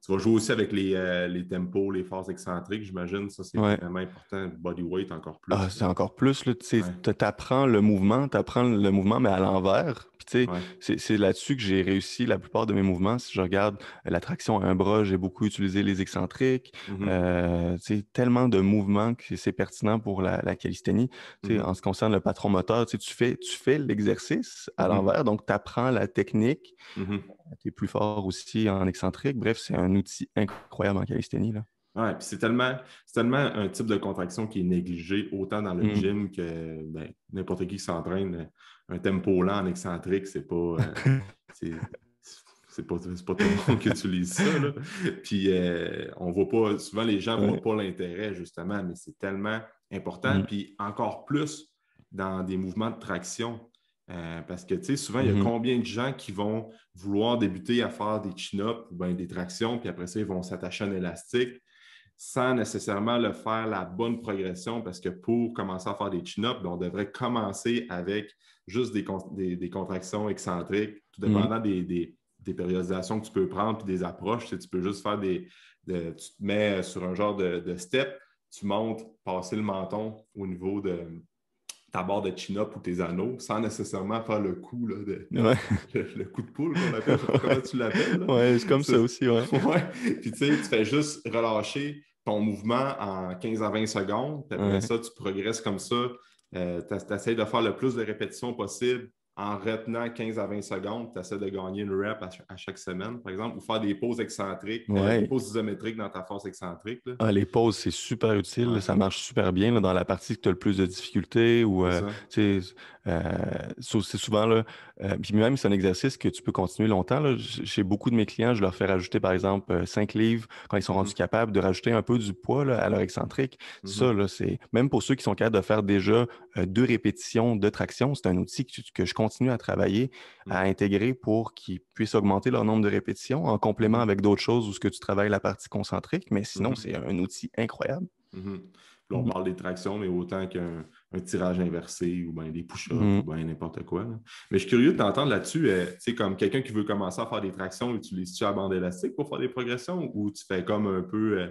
Tu vas jouer aussi avec les tempos, les phases excentriques, j'imagine. Ça, c'est Ouais. vraiment important. Bodyweight encore Ah, plus. c'est encore plus, là, tu sais, Ouais, t'apprends le mouvement, mais à l'envers. Puis, tu sais, ouais. c'est là-dessus que j'ai réussi la plupart de mes mouvements. Si je regarde la traction à un bras, j'ai beaucoup utilisé les excentriques. Mhm, Tu sais, tellement de mouvements que c'est pertinent pour la calisthénie. Tu sais, en mhm, ce qui concerne le patron moteur, tu sais, tu fais l'exercice à mhm, l'envers, donc tu apprends la technique. mhm. Tu es plus fort aussi en excentrique. Bref, c'est un outil incroyable en calisthénie, là. Ouais, puis c'est tellement un type de contraction qui est négligé autant dans le Mm. gym que ben, n'importe qui s'entraîne un tempo lent en excentrique, c'est pas c'est c'est pas tout le monde qui utilise ça, là. Puis on voit pas, souvent les gens ne voient pas l'intérêt, justement, mais c'est tellement important. Puis encore plus dans des mouvements de traction. Parce que, tu sais, souvent, il y a combien de gens qui vont vouloir débuter à faire des chin-ups ou bien des tractions, puis après ça, ils vont s'attacher à un élastique sans nécessairement le faire la bonne progression, parce que pour commencer à faire des chin-ups, on devrait commencer avec juste des contractions excentriques, tout dépendant des périodisations que tu peux prendre, puis des approches. Tu peux juste faire tu te mets sur un genre de step, tu montes, passer le menton au niveau de ta barre de chin-up ou tes anneaux, sans nécessairement faire le coup, là, le coup de poule qu'on appelle, je ne sais pas comment tu l'appelles. Ouais, c'est comme ça aussi, ouais. Ouais. Puis tu sais, tu fais juste relâcher ton mouvement en 15 à 20 secondes, puis après ça, tu progresses comme ça. Tu essaies de faire le plus de répétitions possible en retenant 15 à 20 secondes. Tu essaies de gagner une rep à chaque semaine, par exemple, ou faire des pauses excentriques, des pauses isométriques dans ta force excentrique. Là. Ah, les pauses, c'est super utile. Ouais. Ça marche super bien là, dans la partie que tu as le plus de difficultés. Ou, c'est souvent, là, puis même, c'est un exercice que tu peux continuer longtemps. Là. Chez beaucoup de mes clients, je leur fais rajouter, par exemple, 5 livres quand ils sont rendus capables de rajouter un peu du poids là, à leur excentrique. Ça, là, c'est même pour ceux qui sont capables de faire déjà 2 répétitions de traction, c'est un outil que je continue à travailler, à intégrer pour qu'ils puissent augmenter leur nombre de répétitions en complément avec d'autres choses où ce que tu travailles la partie concentrique. Mais sinon, c'est un outil incroyable. Là, on parle des tractions, mais autant qu'un tirage inversé ou bien des push-ups ou bien n'importe quoi. Là. Mais je suis curieux de t'entendre là-dessus. Tu sais, comme quelqu'un qui veut commencer à faire des tractions, utilises-tu la bande élastique pour faire des progressions ou tu fais comme un peu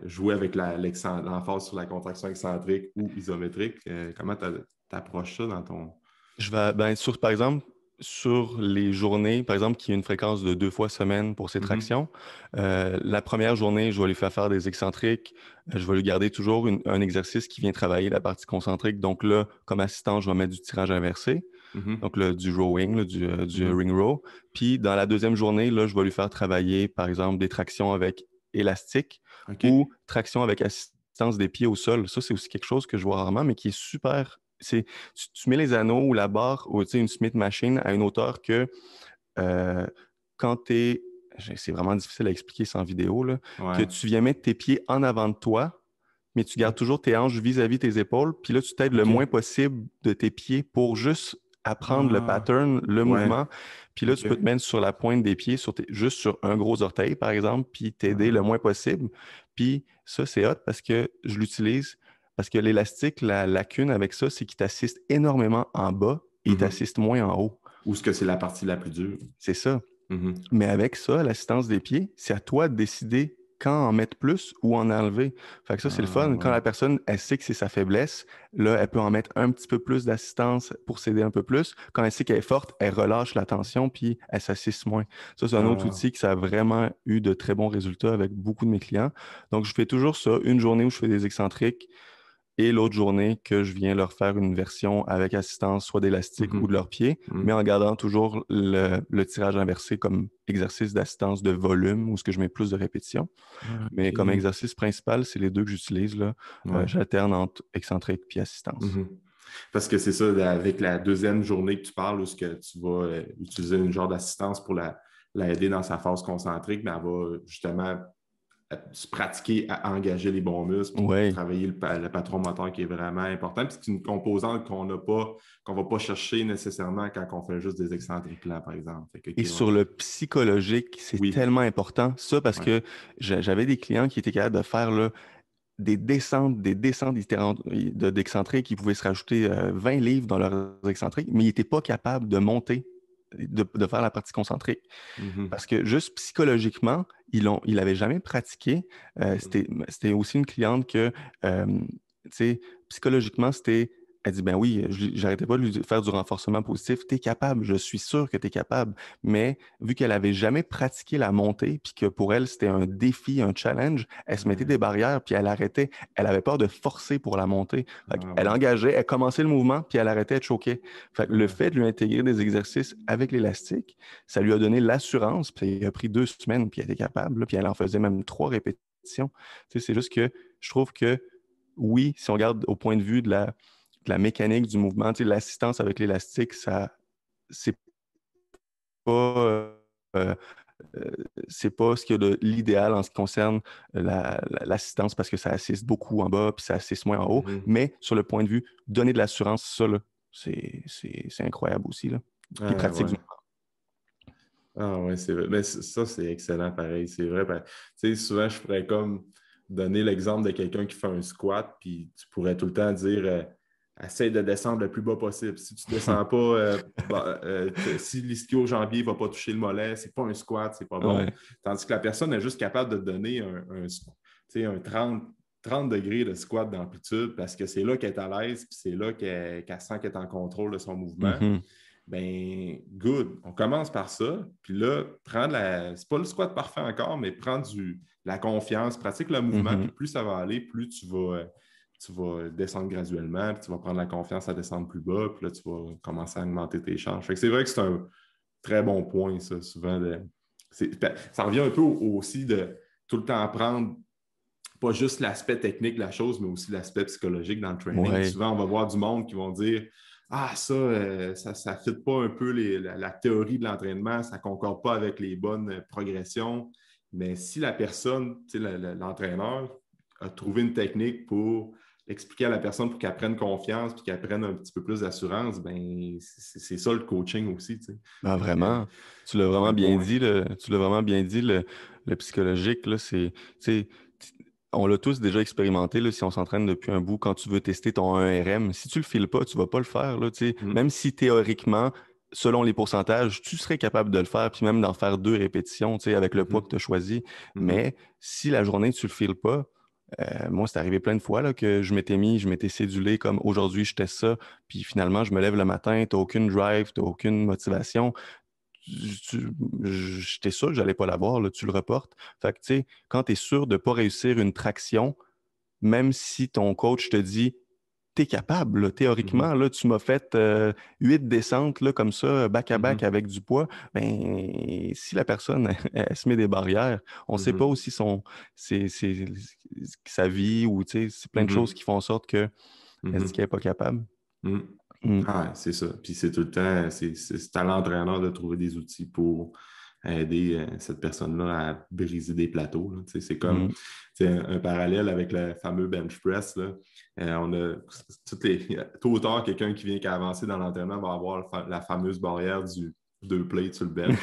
jouer avec l'emphase sur la contraction excentrique ou isométrique? Comment tu approches ça dans ton... Je vais, par exemple, sur les journées, par exemple, qui a une fréquence de 2 fois semaine pour ces tractions, la première journée, je vais lui faire des excentriques. Je vais lui garder toujours un exercice qui vient travailler la partie concentrique. Donc là, comme assistant, je vais mettre du tirage inversé. Donc du rowing, du ring row. Puis dans la deuxième journée, là, je vais lui faire travailler, par exemple, des tractions avec élastique ou traction avec assistance des pieds au sol. Ça, c'est aussi quelque chose que je vois rarement, mais qui est super. Tu mets les anneaux ou la barre ou une Smith Machine à une hauteur que quand tu es... C'est vraiment difficile à expliquer sans vidéo, là, que tu viens mettre tes pieds en avant de toi, mais tu gardes toujours tes hanches vis-à-vis tes épaules, puis là, tu t'aides le moins possible de tes pieds pour juste apprendre le pattern, le mouvement. Puis là, tu peux te mettre sur la pointe des pieds, juste sur un gros orteil, par exemple, puis t'aider le moins possible. Puis ça, c'est hot parce que je l'utilise, parce que l'élastique, la lacune avec ça, c'est qu'il t'assiste énormément en bas et il t'assiste moins en haut. Ou est-ce que c'est la partie la plus dure? C'est ça. Mais avec ça, l'assistance des pieds, c'est à toi de décider quand en mettre plus ou en enlever. Fait que ça, c'est le fun. Quand la personne, elle sait que c'est sa faiblesse, là, elle peut en mettre un petit peu plus d'assistance pour s'aider un peu plus. Quand elle sait qu'elle est forte, elle relâche la tension puis elle s'assiste moins. Ça, c'est un autre outil qui ça a vraiment eu de très bons résultats avec beaucoup de mes clients. Donc, je fais toujours ça. Une journée où je fais des excentriques et l'autre journée que je viens leur faire une version avec assistance soit d'élastique ou de leurs pieds, mais en gardant toujours le tirage inversé comme exercice d'assistance de volume où ce que je mets plus de répétitions. Mais comme exercice principal, c'est les deux que j'utilise. J'alterne entre excentrique et assistance. Parce que c'est ça, avec la deuxième journée que tu parles, où ce que tu vas utiliser une genre d'assistance pour la aider dans sa phase concentrique, mais elle va justement se pratiquer à engager les bons muscles, travailler le patron moteur qui est vraiment important. Puis c'est une composante qu'on n'a pas, qu'on ne va pas chercher nécessairement quand on fait juste des excentriques là, par exemple. Et sur le psychologique, c'est tellement important. Ça, parce que j'avais des clients qui étaient capables de faire là, des descentes d'excentriques qui pouvaient se rajouter 20 livres dans leurs excentriques, mais ils n'étaient pas capables de monter, de faire la partie concentrique. Parce que juste psychologiquement, ils n'avaient jamais pratiqué. C'était aussi une cliente que, psychologiquement, elle dit, ben oui, j'arrêtais pas de lui faire du renforcement positif. Tu es capable, je suis sûr que tu es capable. Mais vu qu'elle avait jamais pratiqué la montée, puis que pour elle, c'était un défi, un challenge, elle se mettait des barrières, puis elle arrêtait. Elle avait peur de forcer pour la montée. Elle engageait, elle commençait le mouvement, puis elle arrêtait, elle choquait. Le fait de lui intégrer des exercices avec l'élastique, ça lui a donné l'assurance, puis il a pris 2 semaines, puis elle était capable, là, puis elle en faisait même 3 répétitions. C'est juste que je trouve que, oui, si on regarde au point de vue de la mécanique du mouvement, l'assistance avec l'élastique, c'est pas euh, c'est pas ce qu'il y a de l'idéal en ce qui concerne l'assistance parce que ça assiste beaucoup en bas puis ça assiste moins en haut. Mhm. Mais sur le point de vue, donner de l'assurance, ça, là, c'est incroyable aussi. Là. Puis Ah, pratique ouais. du Ah ouais, c'est vrai. Mais ça, c'est excellent pareil. C'est vrai. Ben, tu sais, souvent, je pourrais comme donner l'exemple de quelqu'un qui fait un squat, puis tu pourrais tout le temps dire essaye de descendre le plus bas possible. Si tu ne descends pas, si l'ischio-jambier ne va pas toucher le mollet, c'est pas un squat, c'est pas bon. Ouais. Tandis que la personne est juste capable de te donner tu sais, un 30 degrés de squat d'amplitude parce que c'est là qu'elle est à l'aise, puis c'est là qu'elle sent qu'elle est en contrôle de son mouvement. Mhm. Ben, good. On commence par ça. Puis là, prendre c'est pas le squat parfait encore, mais prendre la confiance, pratique le mouvement. Puis Mhm. plus ça va aller, plus tu vas descendre graduellement. Puis tu vas prendre la confiance à descendre plus bas. Puis là, tu vas commencer à augmenter tes charges. Fait que c'est vrai que c'est un très bon point, ça, souvent. Ça revient un peu aussi de tout le temps apprendre pas juste l'aspect technique de la chose, mais aussi l'aspect psychologique dans le training. Ouais. Souvent, on va voir du monde qui vont dire ah, ça ne fit pas un peu la théorie de l'entraînement, ça ne concorde pas avec les bonnes progressions. Mais si la personne, l'entraîneur, a trouvé une technique pour expliquer à la personne pour qu'elle prenne confiance et qu'elle prenne un petit peu plus d'assurance, ben c'est ça le coaching aussi. Ben Donc, vraiment, tu l'as c'est vraiment un bien point. dit, tu l'as vraiment bien dit, le psychologique, là, tu sais, on l'a tous déjà expérimenté, là, si on s'entraîne depuis un bout, quand tu veux tester ton 1RM, si tu le files pas, tu vas pas le faire, là, tu sais. Mm. Même si théoriquement, selon les pourcentages, tu serais capable de le faire, puis même d'en faire 2 répétitions, tu sais, avec le poids que Mhm. tu as choisi. Mhm. Mais si la journée, tu le files pas, moi, c'est arrivé plein de fois là, que je m'étais cédulé comme aujourd'hui, je teste ça, puis finalement, je me lève le matin, t'as aucune drive, t'as aucune motivation. J'étais sûr que j'allais pas l'avoir, là, tu le reportes. Fait que, tu sais, quand tu es sûr de ne pas réussir une traction, même si ton coach te dit, t'es capable, là, théoriquement, Mhm. là, tu m'as fait 8 descentes là, comme ça, back-à-back Mhm. avec du poids, ben, si la personne elle se met des barrières, on ne sait pas Mhm. aussi sa vie ou tu sais, c'est plein de choses Mhm. qui font en sorte qu'elle se dit Mhm. qu'elle n'est pas capable. Mm. Mm. Ah, c'est ça. Puis c'est tout le temps, c'est à l'entraîneur de trouver des outils pour aider cette personne-là à briser des plateaux, là. Tu sais, c'est comme Mm. tu sais, un parallèle avec le fameux bench press, là. On a tôt ou tard, quelqu'un qui a avancé dans l'entraînement va avoir la fameuse barrière du 2 plates sur le bench.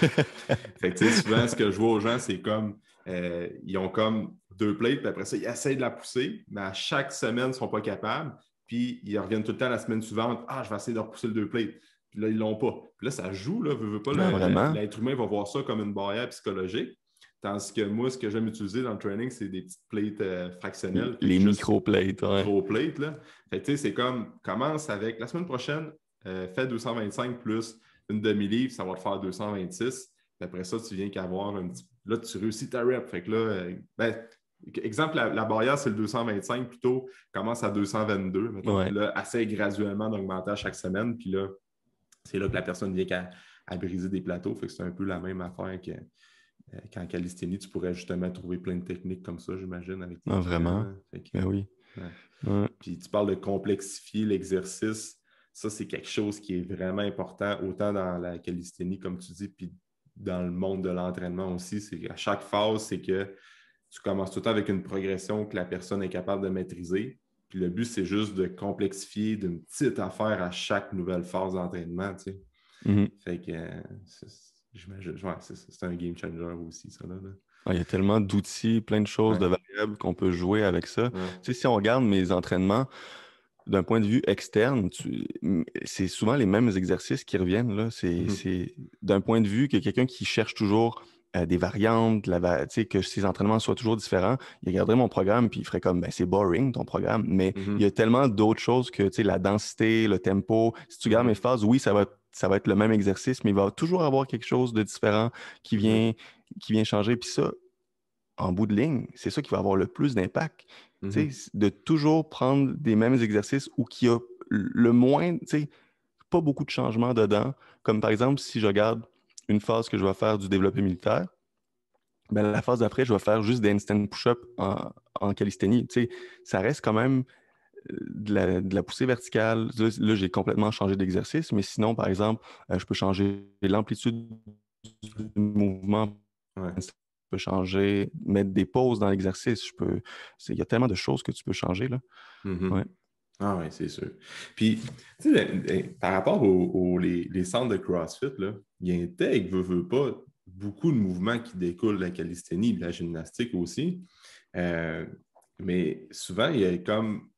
Fait que, tu sais, souvent, ce que je vois aux gens, c'est comme ils ont comme 2 plates, puis après ça, ils essayent de la pousser, mais à chaque semaine, ils ne sont pas capables. Puis ils reviennent tout le temps la semaine suivante. Ah, je vais essayer de repousser le 2 plates. Puis là, ils ne l'ont pas. Puis là, ça joue, là, veut pas, Ah, vraiment? l'être humain va voir ça comme une barrière psychologique. Tandis que moi, ce que j'aime utiliser dans le training, c'est des petites plates fractionnelles, fait que Les juste micro-plates, ouais. micro-plates, là. Fait que, tu sais, c'est comme, commence avec, la semaine prochaine, fais 225 plus une demi-livre, ça va te faire 226. Puis après ça, tu viens qu'avoir un petit... Là, tu réussis ta rep. Fait que là, ben, exemple, la barrière, c'est le 225 plutôt, commence à 222, mettons. Puis Ouais. là, essaie graduellement d'augmenter à chaque semaine. Puis là, c'est là que la personne vient à briser des plateaux. Fait que c'est un peu la même affaire qu'en calisthénie. Tu pourrais justement trouver plein de techniques comme ça, j'imagine, avec tes Ah, clients, vraiment? là. Fait que, Ben oui. ouais. Ouais. Puis tu parles de complexifier l'exercice. Ça, c'est quelque chose qui est vraiment important, autant dans la calisthénie, comme tu dis, puis dans le monde de l'entraînement aussi. C'est qu'à chaque phase, c'est que tu commences tout le temps avec une progression que la personne est capable de maîtriser. Puis le but, c'est juste de complexifier d'une petite affaire à chaque nouvelle phase d'entraînement, tu sais. Mhm. Fait que j'imagine, ouais, c'est un game changer aussi, ça, là. Ah, il y a tellement d'outils, plein de choses, de Ouais, variables qu'on peut jouer avec ça. ouais. Tu sais, si on regarde mes entraînements d'un point de vue externe, c'est souvent les mêmes exercices qui reviennent, là. Mhm. C'est d'un point de vue que quelqu'un qui cherche toujours des variantes, tu sais, que ses entraînements soient toujours différents, il regarderait mon programme puis il ferait comme, ben, c'est boring ton programme. Mais il y a Mhm. tellement d'autres choses que, tu sais, la densité, le tempo. Si tu regardes mes Mhm. phases, oui, ça va être le même exercice, mais il va toujours avoir quelque chose de différent qui Mhm. vient, qui vient changer. Puis ça, en bout de ligne, c'est ça qui va avoir le plus d'impact. Tu Mhm. sais, de toujours prendre des mêmes exercices où il y a le moins, tu sais, pas beaucoup de changements dedans. Comme par exemple, si je regarde une phase que je vais faire du développé militaire, ben la phase d'après, je vais faire juste des handstand push-up en calisthénie. Tu sais, ça reste quand même de la poussée verticale. Là, j'ai complètement changé d'exercice, mais sinon, par exemple, je peux changer l'amplitude du mouvement Ouais. peux changer, mettre des pauses dans l'exercice. Il y a tellement de choses que tu peux changer, là. Mhm. Ouais. Ah oui, c'est sûr. Puis, tu sais, par rapport les centres de CrossFit, là, il intègre, veut pas, beaucoup de mouvements qui découlent de la calisthénie, de la gymnastique aussi. Euh, mais souvent, il y a comme.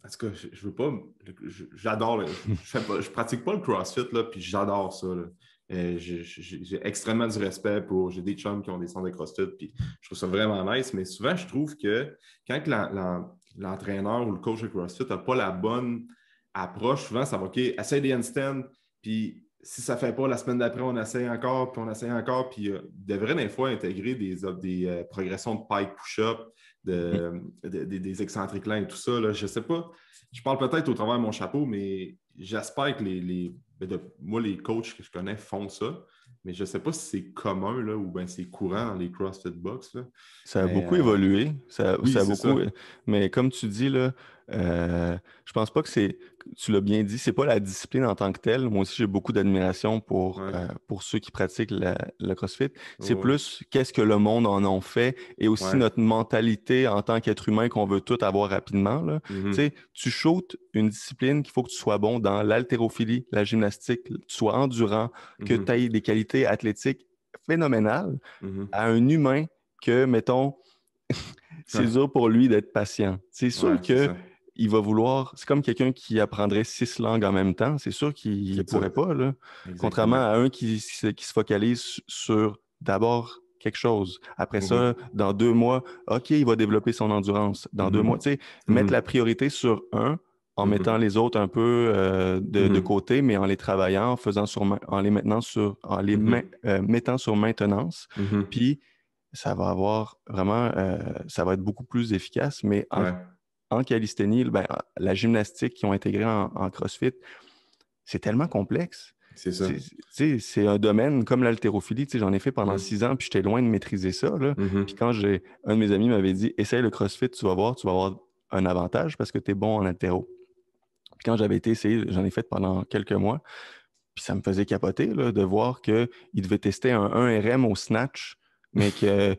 En tout cas, je veux pas. J'adore. Je pratique pas le CrossFit, là, puis j'adore ça, là. J'ai extrêmement du respect pour. J'ai des chums qui ont des centres de CrossFit, puis je trouve ça vraiment nice. Mais souvent, je trouve que quand l'entraîneur ou le coach de CrossFit n'a pas la bonne approche, souvent, ça va, OK, essaye des handstands, puis si ça ne fait pas, la semaine d'après, on essaye encore, puis on essaye encore, puis il devrait des fois intégrer des progressions de pike push-up, des excentriques lents et tout ça. Là. Je ne sais pas, je parle peut-être au travers de mon chapeau, mais j'espère que moi, les coachs que je connais font ça, mais je ne sais pas si c'est commun là, ou bien c'est courant dans les CrossFit Box. Là. Ça a Mais beaucoup évolué. oui, Ça a c'est beaucoup. ça. Mais comme tu dis, là, je pense pas que c'est. Tu l'as bien dit, c'est pas la discipline en tant que telle. Moi aussi, j'ai beaucoup d'admiration Ouais. pour ceux qui pratiquent le CrossFit. C'est Ouais. plus qu'est-ce que le monde en a fait et aussi Ouais. notre mentalité en tant qu'être humain qu'on veut tout avoir rapidement, là. Tu Mhm. sais, tu shootes une discipline qu'il faut que tu sois bon dans l'haltérophilie, la gymnastique, que tu sois endurant, que tu Mhm. aies des qualités athlétiques phénoménales Mhm. à un humain que, mettons, c'est Ouais. dur pour lui d'être patient. C'est Ouais, sûr c'est que ça. il va vouloir. C'est comme quelqu'un qui apprendrait 6 langues en même temps. C'est sûr qu'il ne C'est ça. pourrait pas, là. Contrairement Exactement. à un qui se focalise sur d'abord quelque chose. Après ça, Mhm. dans 2 mois, OK, il va développer son endurance. Dans 2 mois, Mhm. tu sais, mettre la Mhm. priorité sur un en mettant Mhm. les autres un peu de Mhm. côté, mais en les travaillant, en les maintenant en les Mhm. mettant sur maintenance. Mhm. Puis ça va avoir vraiment, ça va être beaucoup plus efficace, mais Ouais, en calisthénie, ben, la gymnastique qu'ils ont intégrée en CrossFit, c'est tellement complexe. c'est ça. C'est un domaine comme l'haltérophilie, j'en ai fait pendant Mhm. 6 ans, puis j'étais loin de maîtriser ça, là. Puis Mhm. quand un de mes amis m'avait dit, essaye le CrossFit, tu vas avoir un avantage parce que tu es bon en haltéro. Puis quand j'avais été essayer, j'en ai fait pendant quelques mois, puis ça me faisait capoter là, de voir qu'il devait tester un 1RM au snatch, mais que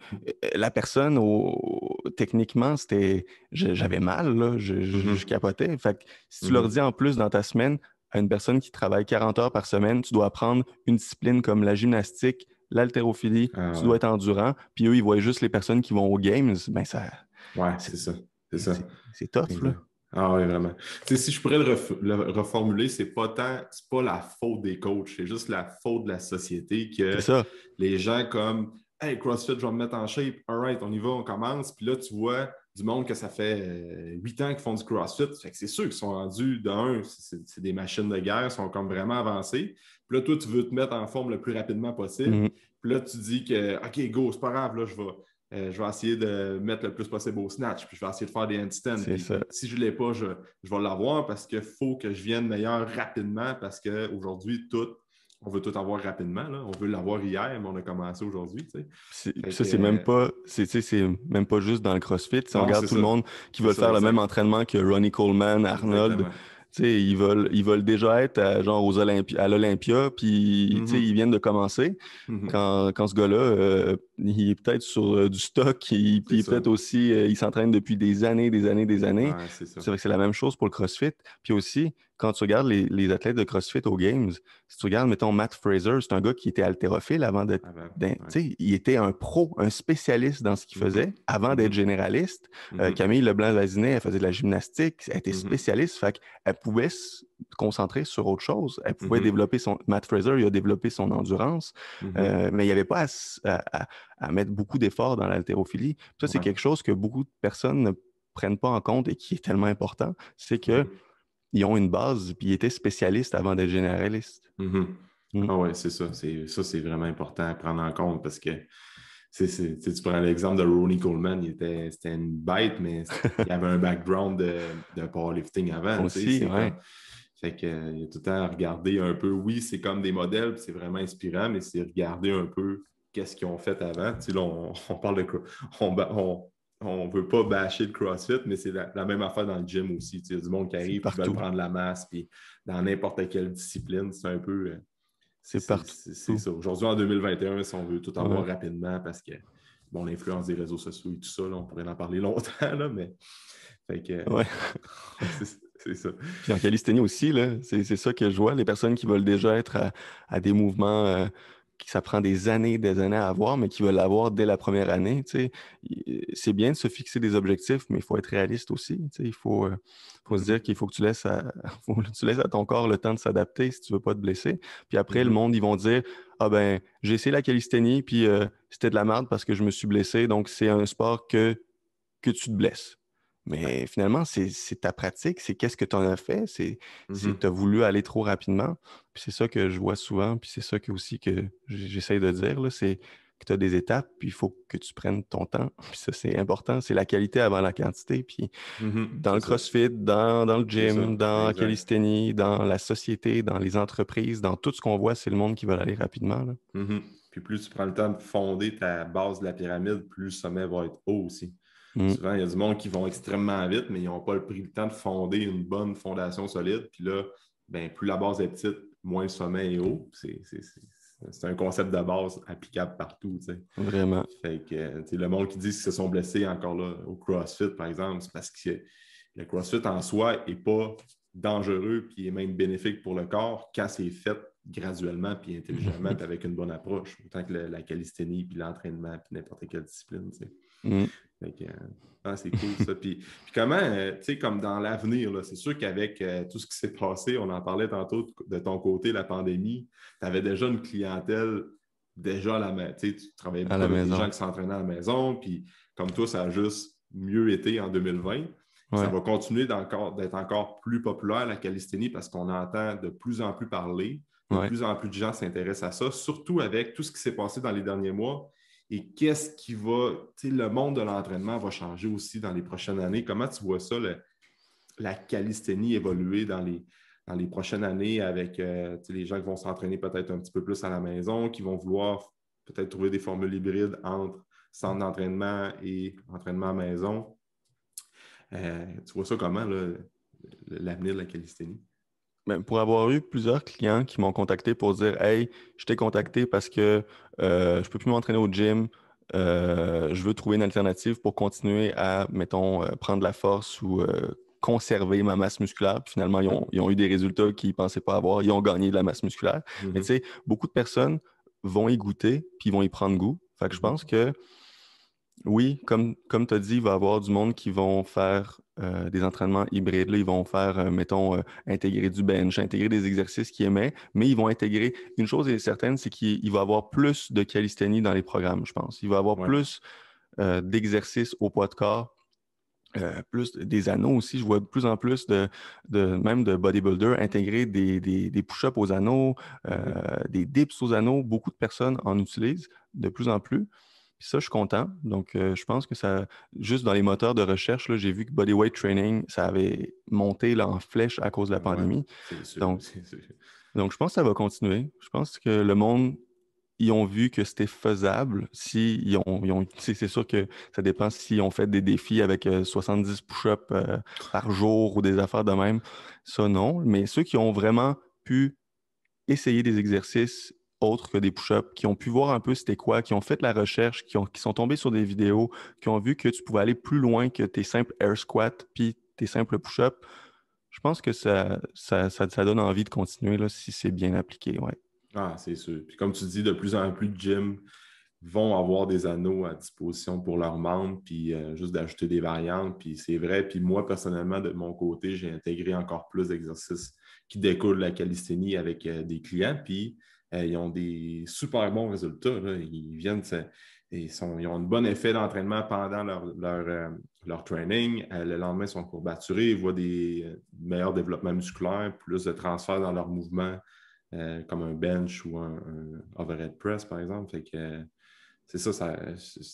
la personne, techniquement, j'avais mal, là, je Mhm. capotais. Fait que si tu leur dis Mhm. en plus dans ta semaine, à une personne qui travaille 40 heures par semaine, tu dois apprendre une discipline comme la gymnastique, l'haltérophilie, Ah tu ouais. dois être endurant, puis eux, ils voient juste les personnes qui vont aux games, ben Ouais, c'est c'est ça. C'est ça. c'est tough, là. Exact. Ah oui, vraiment. Tu sais, si je pourrais le reformuler, c'est pas la faute des coachs, c'est juste la faute de la société C'est que ça. les gens comme Hey, CrossFit, je vais me mettre en shape. All right, on y va, on commence. Puis là, tu vois du monde que ça fait 8 ans qu'ils font du CrossFit. Fait que c'est sûr qu'ils sont rendus d'un, c'est des machines de guerre, ils sont comme vraiment avancés. Puis là, toi, tu veux te mettre en forme le plus rapidement possible. Mhm. Puis là, tu dis que OK, go, c'est pas grave, là, je vais essayer de mettre le plus possible au snatch, puis je vais essayer de faire des handstands. C'est Puis ça. si je ne l'ai pas, je vais l'avoir parce qu'il faut que je vienne meilleur rapidement parce qu'aujourd'hui, on veut tout avoir rapidement. Là. On veut l'avoir hier, mais on a commencé aujourd'hui. Tu sais. Puis Fait ça, que, tu sais, c'est même pas juste dans le CrossFit. Si on non, regarde c'est tout le ça. monde qui C'est veut ça, faire le même exact. entraînement que Ronnie Coleman, Arnold, Exactement. tu sais, ils veulent déjà être genre à l'Olympia, puis tu sais, ils Mhm. viennent de commencer. Mhm. Quand ce gars-là, il est peut-être sur du stock, puis C'est il est ça. peut-être aussi, il s'entraîne depuis des années, des années, des années. Ouais, c'est ça. C'est vrai que c'est la même chose pour le CrossFit. Puis aussi, quand tu regardes les athlètes de CrossFit aux Games, si tu regardes, mettons, Matt Fraser, c'est un gars qui était haltérophile avant d'être. Ah ben, ouais. Tu sais, il était un pro, un spécialiste dans ce qu'il faisait Mhm. avant d'être Mhm. généraliste. Mhm. Camille Leblanc-Vazinet, elle faisait de la gymnastique, elle était Mhm. spécialiste, fait qu'elle pouvait se concentrer sur autre chose. Elle pouvait Mhm. développer son. Matt Fraser, il a développé son endurance, Mhm. mais il n'y avait pas à mettre beaucoup d'efforts dans l'haltérophilie. Ça, c'est Ouais. quelque chose que beaucoup de personnes ne prennent pas en compte et qui est tellement important, c'est que Mhm. ils ont une base, puis ils étaient spécialistes avant d'être généralistes. Mhm. Mm. Ah ouais, c'est ça. C'est vraiment important à prendre en compte parce que tu prends l'exemple de Ronnie Coleman, c'était une bête, mais il avait un background de powerlifting avant. Aussi, C'est ouais. comme. Fait que, il y a tout le temps à regarder un peu. Oui, c'est comme des modèles, puis c'est vraiment inspirant, mais c'est regarder un peu qu'est-ce qu'ils ont fait avant. Tu sais, là, on parle de. On veut pas bâcher le CrossFit, mais c'est la même affaire dans le gym aussi. Tu sais, il y a du monde qui C'est arrive qui veulent partout. prendre la masse, puis dans n'importe quelle discipline, c'est un peu. C'est partout. C'est ça. Aujourd'hui, en 2021, si on veut tout avoir Ouais. rapidement, parce que bon, l'influence des réseaux sociaux et tout ça, là, on pourrait en parler longtemps, là, mais fait que Ouais. c'est ça. Puis en calisthénie aussi, là, c'est ça que je vois, les personnes qui veulent déjà être à des mouvements qui ça prend des années à avoir, mais qui veulent l'avoir dès la première année. Tu sais. C'est bien de se fixer des objectifs, mais il faut être réaliste aussi. Tu sais. Faut se dire Mhm. qu'il faut que faut que tu laisses à ton corps le temps de s'adapter si tu veux pas te blesser. Puis après, le Mhm. monde, ils vont dire, ah ben, j'ai essayé la calisthénie, puis c'était de la merde parce que je me suis blessé, donc c'est un sport que tu te blesses. Ouais. Mais finalement, c'est ta pratique, c'est qu'est-ce que tu en as fait, c'est tu as Mhm. voulu aller trop rapidement. Puis c'est ça que je vois souvent, puis c'est ça que aussi que j'essaye de dire, là, c'est que tu as des étapes, puis il faut que tu prennes ton temps. Puis ça, c'est important, c'est la qualité avant la quantité. Puis Mhm. dans C'est le ça. CrossFit, dans le C'est ça. gym, dans la Exact. calisthénie, dans la société, dans les entreprises, dans tout ce qu'on voit, c'est le monde qui veut aller rapidement, là. Mhm. Puis plus tu prends le temps de fonder ta base de la pyramide, plus le sommet va être haut aussi. Mm. Souvent, il y a du monde qui vont extrêmement vite, mais ils n'ont pas pris le temps de fonder une bonne fondation solide. Puis là, ben, plus la base est petite, moins le sommet est haut. C'est un concept de base applicable partout. Tu sais. Vraiment. Fait que tu sais, le monde qui dit qu'ils se sont blessés encore là au CrossFit, par exemple, c'est parce que le CrossFit en soi n'est pas dangereux puis est même bénéfique pour le corps quand c'est fait graduellement puis intelligemment puis avec une bonne approche, autant que la calisthénie puis l'entraînement puis n'importe quelle discipline. Tu sais. Mm. Fait que, c'est cool ça. Puis comment, tu sais, comme dans l'avenir, là, c'est sûr qu'avec tout ce qui s'est passé, on en parlait tantôt de ton côté, la pandémie, tu avais déjà une clientèle déjà à la maison. Tu sais, tu travaillais À beaucoup la avec des gens maison. qui s'entraînaient à la maison, puis comme toi, ça a juste mieux été en 2020. Ça Ouais. va continuer d'être encore plus populaire, la calisthénie, parce qu'on entend de plus en plus parler, de Ouais. plus en plus de gens s'intéressent à ça, surtout avec tout ce qui s'est passé dans les derniers mois. Et qu'est-ce qui va, tu sais, le monde de l'entraînement va changer aussi dans les prochaines années. Comment tu vois ça, la calisthénie évoluer dans les prochaines années avec les gens qui vont s'entraîner peut-être un petit peu plus à la maison, qui vont vouloir peut-être trouver des formules hybrides entre centre d'entraînement et entraînement à maison. Tu vois ça comment, là, l'avenir de la calisthénie? Ben, pour avoir eu plusieurs clients qui m'ont contacté pour dire Hey, je t'ai contacté parce que je peux plus m'entraîner au gym, je veux trouver une alternative pour continuer à, mettons, prendre la force ou conserver ma masse musculaire. Puis finalement, ils ont eu des résultats qu'ils ne pensaient pas avoir. Ils ont gagné de la masse musculaire. Mais tu Mhm. sais, beaucoup de personnes vont y goûter puis ils vont y prendre goût. Fait que je pense Mhm. que oui, comme tu as dit, il va y avoir du monde qui vont faire des entraînements hybrides. Là, ils vont faire, mettons, intégrer du bench, intégrer des exercices qu'ils aimaient, mais ils vont intégrer. Une chose est certaine, c'est qu'il va y avoir plus de calisthénie dans les programmes, je pense. Il va y avoir Ouais. plus d'exercices au poids de corps, plus des anneaux aussi. Je vois de plus en plus même de bodybuilders intégrer des push-ups aux anneaux, Mhm. des dips aux anneaux. Beaucoup de personnes en utilisent de plus en plus. Puis ça, je suis content. Donc, je pense que ça, juste dans les moteurs de recherche, là, j'ai vu que Bodyweight Training, ça avait monté là, en flèche à cause de la Ouais, pandémie. c'est sûr, Donc, c'est sûr. donc, je pense que ça va continuer. Je pense que le monde, ils ont vu que c'était faisable. Si c'est sûr que ça dépend si on fait des défis avec 70 push-ups par jour ou des affaires de même. Ça, non. Mais ceux qui ont vraiment pu essayer des exercices autres que des push-ups, qui ont pu voir un peu c'était quoi, qui ont fait de la recherche, qui sont tombés sur des vidéos, qui ont vu que tu pouvais aller plus loin que tes simples air squats puis tes simples push-ups. Je pense que ça donne envie de continuer là, si c'est bien appliqué, ouais. Ah, c'est sûr. Puis comme tu dis, de plus en plus de gyms vont avoir des anneaux à disposition pour leurs membres, puis juste d'ajouter des variantes. Puis c'est vrai. Puis moi, personnellement, de mon côté, j'ai intégré encore plus d'exercices qui découlent de la calisthénie avec des clients. Puis ils ont des super bons résultats, là. Ils viennent, ils ont un bon effet d'entraînement pendant leur training. Le lendemain, ils sont courbaturés, ils voient des meilleurs développements musculaires, plus de transfert dans leurs mouvements. Comme un bench ou un overhead press, par exemple. Fait que c'est ça,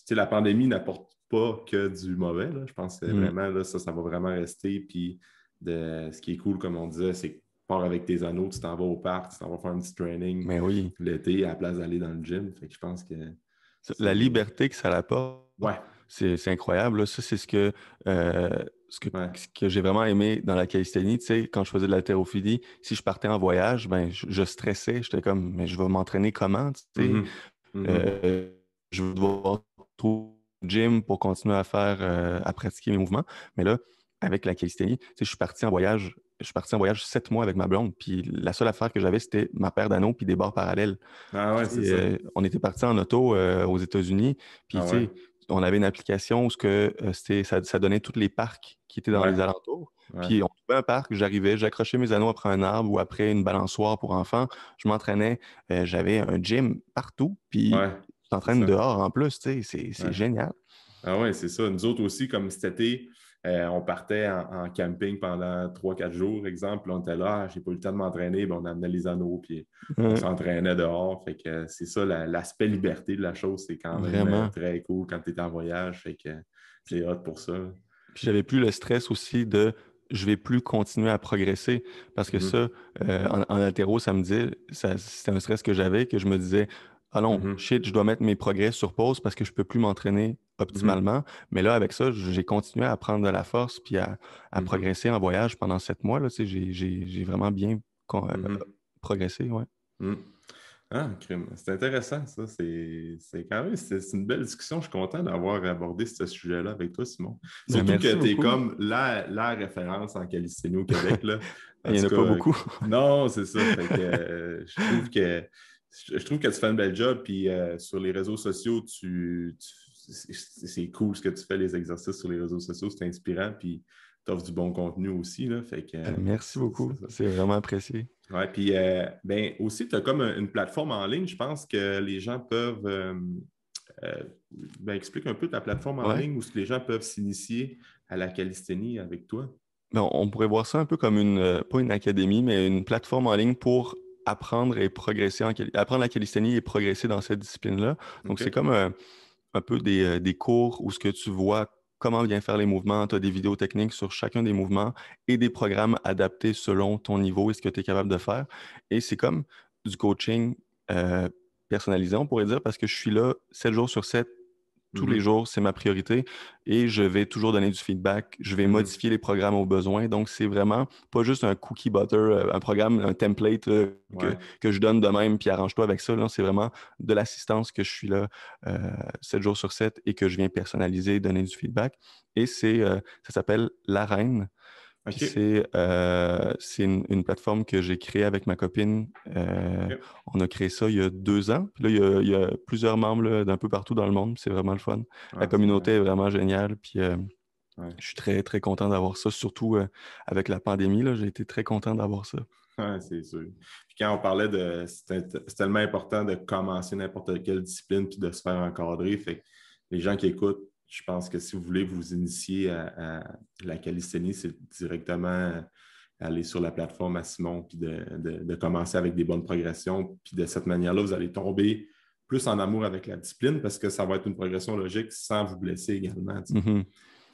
la pandémie n'apporte pas que du mauvais. Là. Je pense que Mm. vraiment, là, ça va vraiment rester. Puis ce qui est cool, comme on disait, c'est que tu pars avec tes anneaux, tu t'en vas au parc, tu t'en vas faire un petit training Mais oui, l'été à la place d'aller dans le gym. Fait que je pense que la c'est. liberté que ça apporte, Ouais. c'est incroyable, là. Ça, c'est ce que Ouais. ce que j'ai vraiment aimé dans la calisthénie, tu sais, quand je faisais de l'haltérophilie, si je partais en voyage, ben, je stressais. J'étais comme, mais je vais m'entraîner comment, tu sais? Mhm. Mhm. Euh, je vais devoir trouver un gym pour continuer à pratiquer mes mouvements. Mais là, avec la calisthénie, tu sais, je suis parti en voyage 7 mois avec ma blonde, puis la seule affaire que j'avais, c'était ma paire d'anneaux puis des barres parallèles. Ah Puis, ouais, tu c'est sais, ça. on était parti en auto aux États-Unis, puis Ah tu ouais. sais, on avait une application où ça donnait tous les parcs qui étaient dans Ouais. les alentours. Ouais. Puis on trouvait un parc, j'arrivais, j'accrochais mes anneaux après un arbre ou après une balançoire pour enfants. Je m'entraînais, j'avais un gym partout, puis Ouais. tu C'est t'entraînes ça. dehors en plus, tu sais, c'est Ouais. génial. Ah ouais, c'est ça. Nous autres aussi, comme cet été, on partait en camping pendant 3 4 jours, exemple. Puis on était là, j'ai pas eu le temps de m'entraîner, ben, on amenait les anneaux, puis on Ouais, s'entraînait dehors. Fait que c'est ça, l'aspect liberté de la chose, c'est quand même vraiment. très cool quand tu es en voyage. Fait que c'est hot pour ça. Puis j'avais plus le stress aussi de je vais plus continuer à progresser parce que Mhm. ça, en haltéro, ça me dit, c'était un stress que j'avais, que je me disais, ah non, Mhm. shit, je dois mettre mes progrès sur pause parce que je peux plus m'entraîner Mhm. optimalement. Mais là, avec ça, j'ai continué à prendre de la force puis à Mhm. progresser en voyage pendant 7 mois. Là, tu sais, j'ai vraiment bien Mhm. progressé, ouais. Mhm. Ah, crime. C'est intéressant, ça. C'est quand même c'est une belle discussion. Je suis content d'avoir abordé ce sujet-là avec toi, Simon. Ben, Surtout que merci tu es beaucoup. comme la référence en calisthénie au Québec, là. Il En n'y en tout a pas cas, beaucoup. non, c'est ça. Fait que je trouve que tu fais un bel job. Puis sur les réseaux sociaux, c'est cool ce que tu fais, les exercices sur les réseaux sociaux. C'est inspirant. Puis tu offres du bon contenu aussi, là. Fait que Merci c'est beaucoup. ça. C'est vraiment apprécié. Ouais, puis ben, aussi, tu as comme une plateforme en ligne, je pense que les gens peuvent. Euh, ben, explique un peu ta plateforme en Ouais. ligne où ce que les gens peuvent s'initier à la calisthénie avec toi. Ben, on pourrait voir ça un peu comme pas une académie, mais une plateforme en ligne pour apprendre et progresser apprendre la calisthénie et progresser dans cette discipline-là. Donc, OK? c'est comme un peu des cours où ce que tu vois comment bien faire les mouvements, tu as des vidéos techniques sur chacun des mouvements et des programmes adaptés selon ton niveau et ce que tu es capable de faire. Et c'est comme du coaching euh, personnalisé, on pourrait dire, parce que je suis là 7 jours sur 7 tous les Mhm. jours, c'est ma priorité et je vais toujours donner du feedback. Je vais Mhm. modifier les programmes aux besoins. Donc, c'est vraiment pas juste un cookie butter, un programme, un template Ouais. que je donne de même, puis arrange-toi avec ça. Là. C'est vraiment de l'assistance que je suis là 7 jours sur 7 et que je viens personnaliser, donner du feedback. Et ça s'appelle l'Arène. Puis OK. c'est une plateforme que j'ai créée avec ma copine. OK. On a créé ça il y a 2 ans. Puis là, il y a plusieurs membres là, d'un peu partout dans le monde. C'est vraiment le fun. La Ah, c'est communauté est nice. vraiment géniale. Puis Ouais. je suis très, très content d'avoir ça. Surtout avec la pandémie, là, j'ai été très content d'avoir ça. Ouais, c'est sûr. Puis quand on parlait de. C'est tellement important de commencer n'importe quelle discipline puis de se faire encadrer. Fait que les gens qui écoutent, je pense que si vous voulez vous initier à la calisthénie, c'est directement aller sur la plateforme à Simon puis de commencer avec des bonnes progressions. Puis de cette manière-là, vous allez tomber plus en amour avec la discipline parce que ça va être une progression logique sans vous blesser également. Tu sais. Mhm.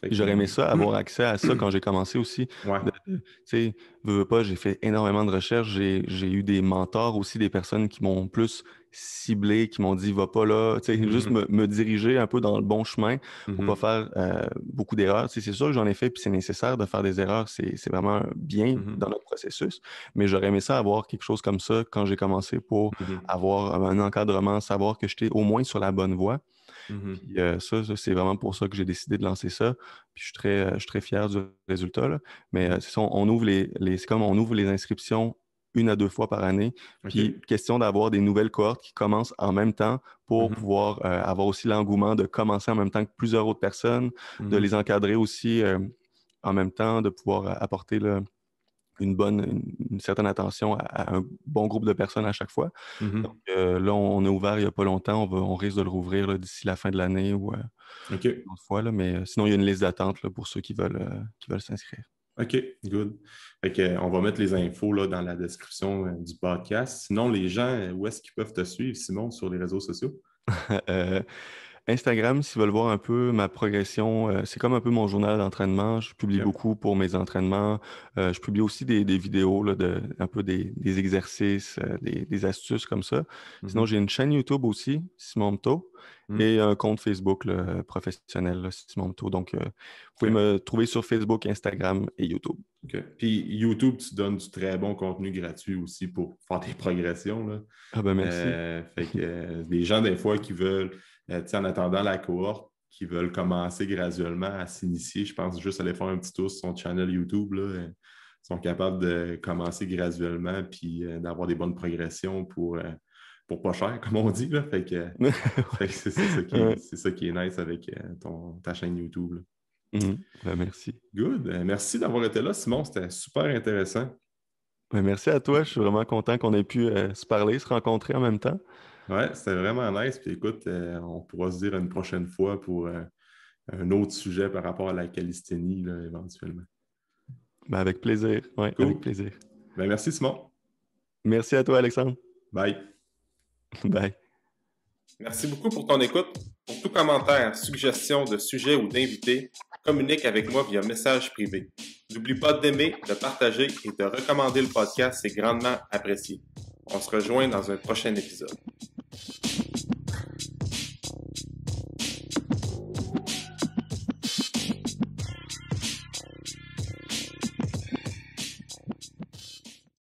Fait Puis que, j'aurais aimé ça, avoir accès à ça quand j'ai commencé aussi. ouais. Tu sais, veux pas, j'ai fait énormément de recherches. J'ai eu des mentors aussi, des personnes qui m'ont plus ciblé, qui m'ont dit, va pas là. Tu sais, juste Mhm. me diriger un peu dans le bon chemin pour pas Mhm. faire beaucoup d'erreurs. Tu sais, c'est sûr que j'en ai fait, puis c'est nécessaire de faire des erreurs. C'est vraiment bien Mhm. dans notre processus. Mais j'aurais aimé ça avoir quelque chose comme ça quand j'ai commencé pour Mhm. avoir un encadrement, savoir que j'étais au moins sur la bonne voie. Mhm. Puis c'est vraiment pour ça que j'ai décidé de lancer ça. Puis je suis très fier du résultat, là. Mais Mhm. c'est ça, on ouvre c'est comme on ouvre les inscriptions 1 à 2 fois par année. Puis OK. question d'avoir des nouvelles cohortes qui commencent en même temps pour Mhm. pouvoir avoir aussi l'engouement de commencer en même temps que plusieurs autres personnes, de les Mhm. encadrer aussi en même temps, de pouvoir apporter là, une certaine attention à un bon groupe de personnes à chaque fois. Donc Mhm. là, on a ouvert il n'y a pas longtemps. On risque de le rouvrir là, d'ici la fin de l'année ou OK. une autre fois. Là, mais sinon, il y a une liste d'attente là, pour ceux qui veulent s'inscrire. OK, good. Fait que, on va mettre les infos là, dans la description du podcast. Sinon, les gens, où est-ce qu'ils peuvent te suivre, Simon, sur les réseaux sociaux? Euh, Instagram, s'ils veulent voir un peu ma progression, c'est comme un peu mon journal d'entraînement. Je publie OK. beaucoup pour mes entraînements. Je publie aussi des vidéos là, un peu des exercices, des astuces comme ça. Sinon, Mhm. j'ai une chaîne YouTube aussi, Simon Mto, Mhm. et un compte Facebook là, professionnel, là, Simon Mto. Donc, vous pouvez OK. me trouver sur Facebook, Instagram et YouTube. OK. Puis YouTube, tu donnes du très bon contenu gratuit aussi pour faire tes progressions, là. Ah ben merci. Fait que des gens, des fois, qui veulent, tu sais, en attendant la cohorte, qui veulent commencer graduellement à s'initier, je pense juste aller faire un petit tour sur son channel YouTube, là, sont capables de commencer graduellement puis d'avoir des bonnes progressions pour pas cher, comme on dit, là. Fait que c'est ça Ouais. c'est ça qui est nice avec ta chaîne YouTube, là. Mhm. Ben merci. Good. Merci d'avoir été là, Simon. C'était super intéressant. Ben merci à toi. Je suis vraiment content qu'on ait pu se parler, se rencontrer en même temps. Ouais, c'était vraiment nice. Puis écoute, on pourra se dire une prochaine fois pour un autre sujet par rapport à la calisthénie, là, éventuellement. Ben avec plaisir. Ouais, avec Cool. plaisir. Ben, merci, Simon. Merci à toi, Alexandre. Bye. Bye. Merci beaucoup pour ton écoute. Pour tout commentaire, suggestion de sujet ou d'invité, communique avec moi via message privé. N'oublie pas d'aimer, de partager et de recommander le podcast, c'est grandement apprécié. On se rejoint dans un prochain épisode.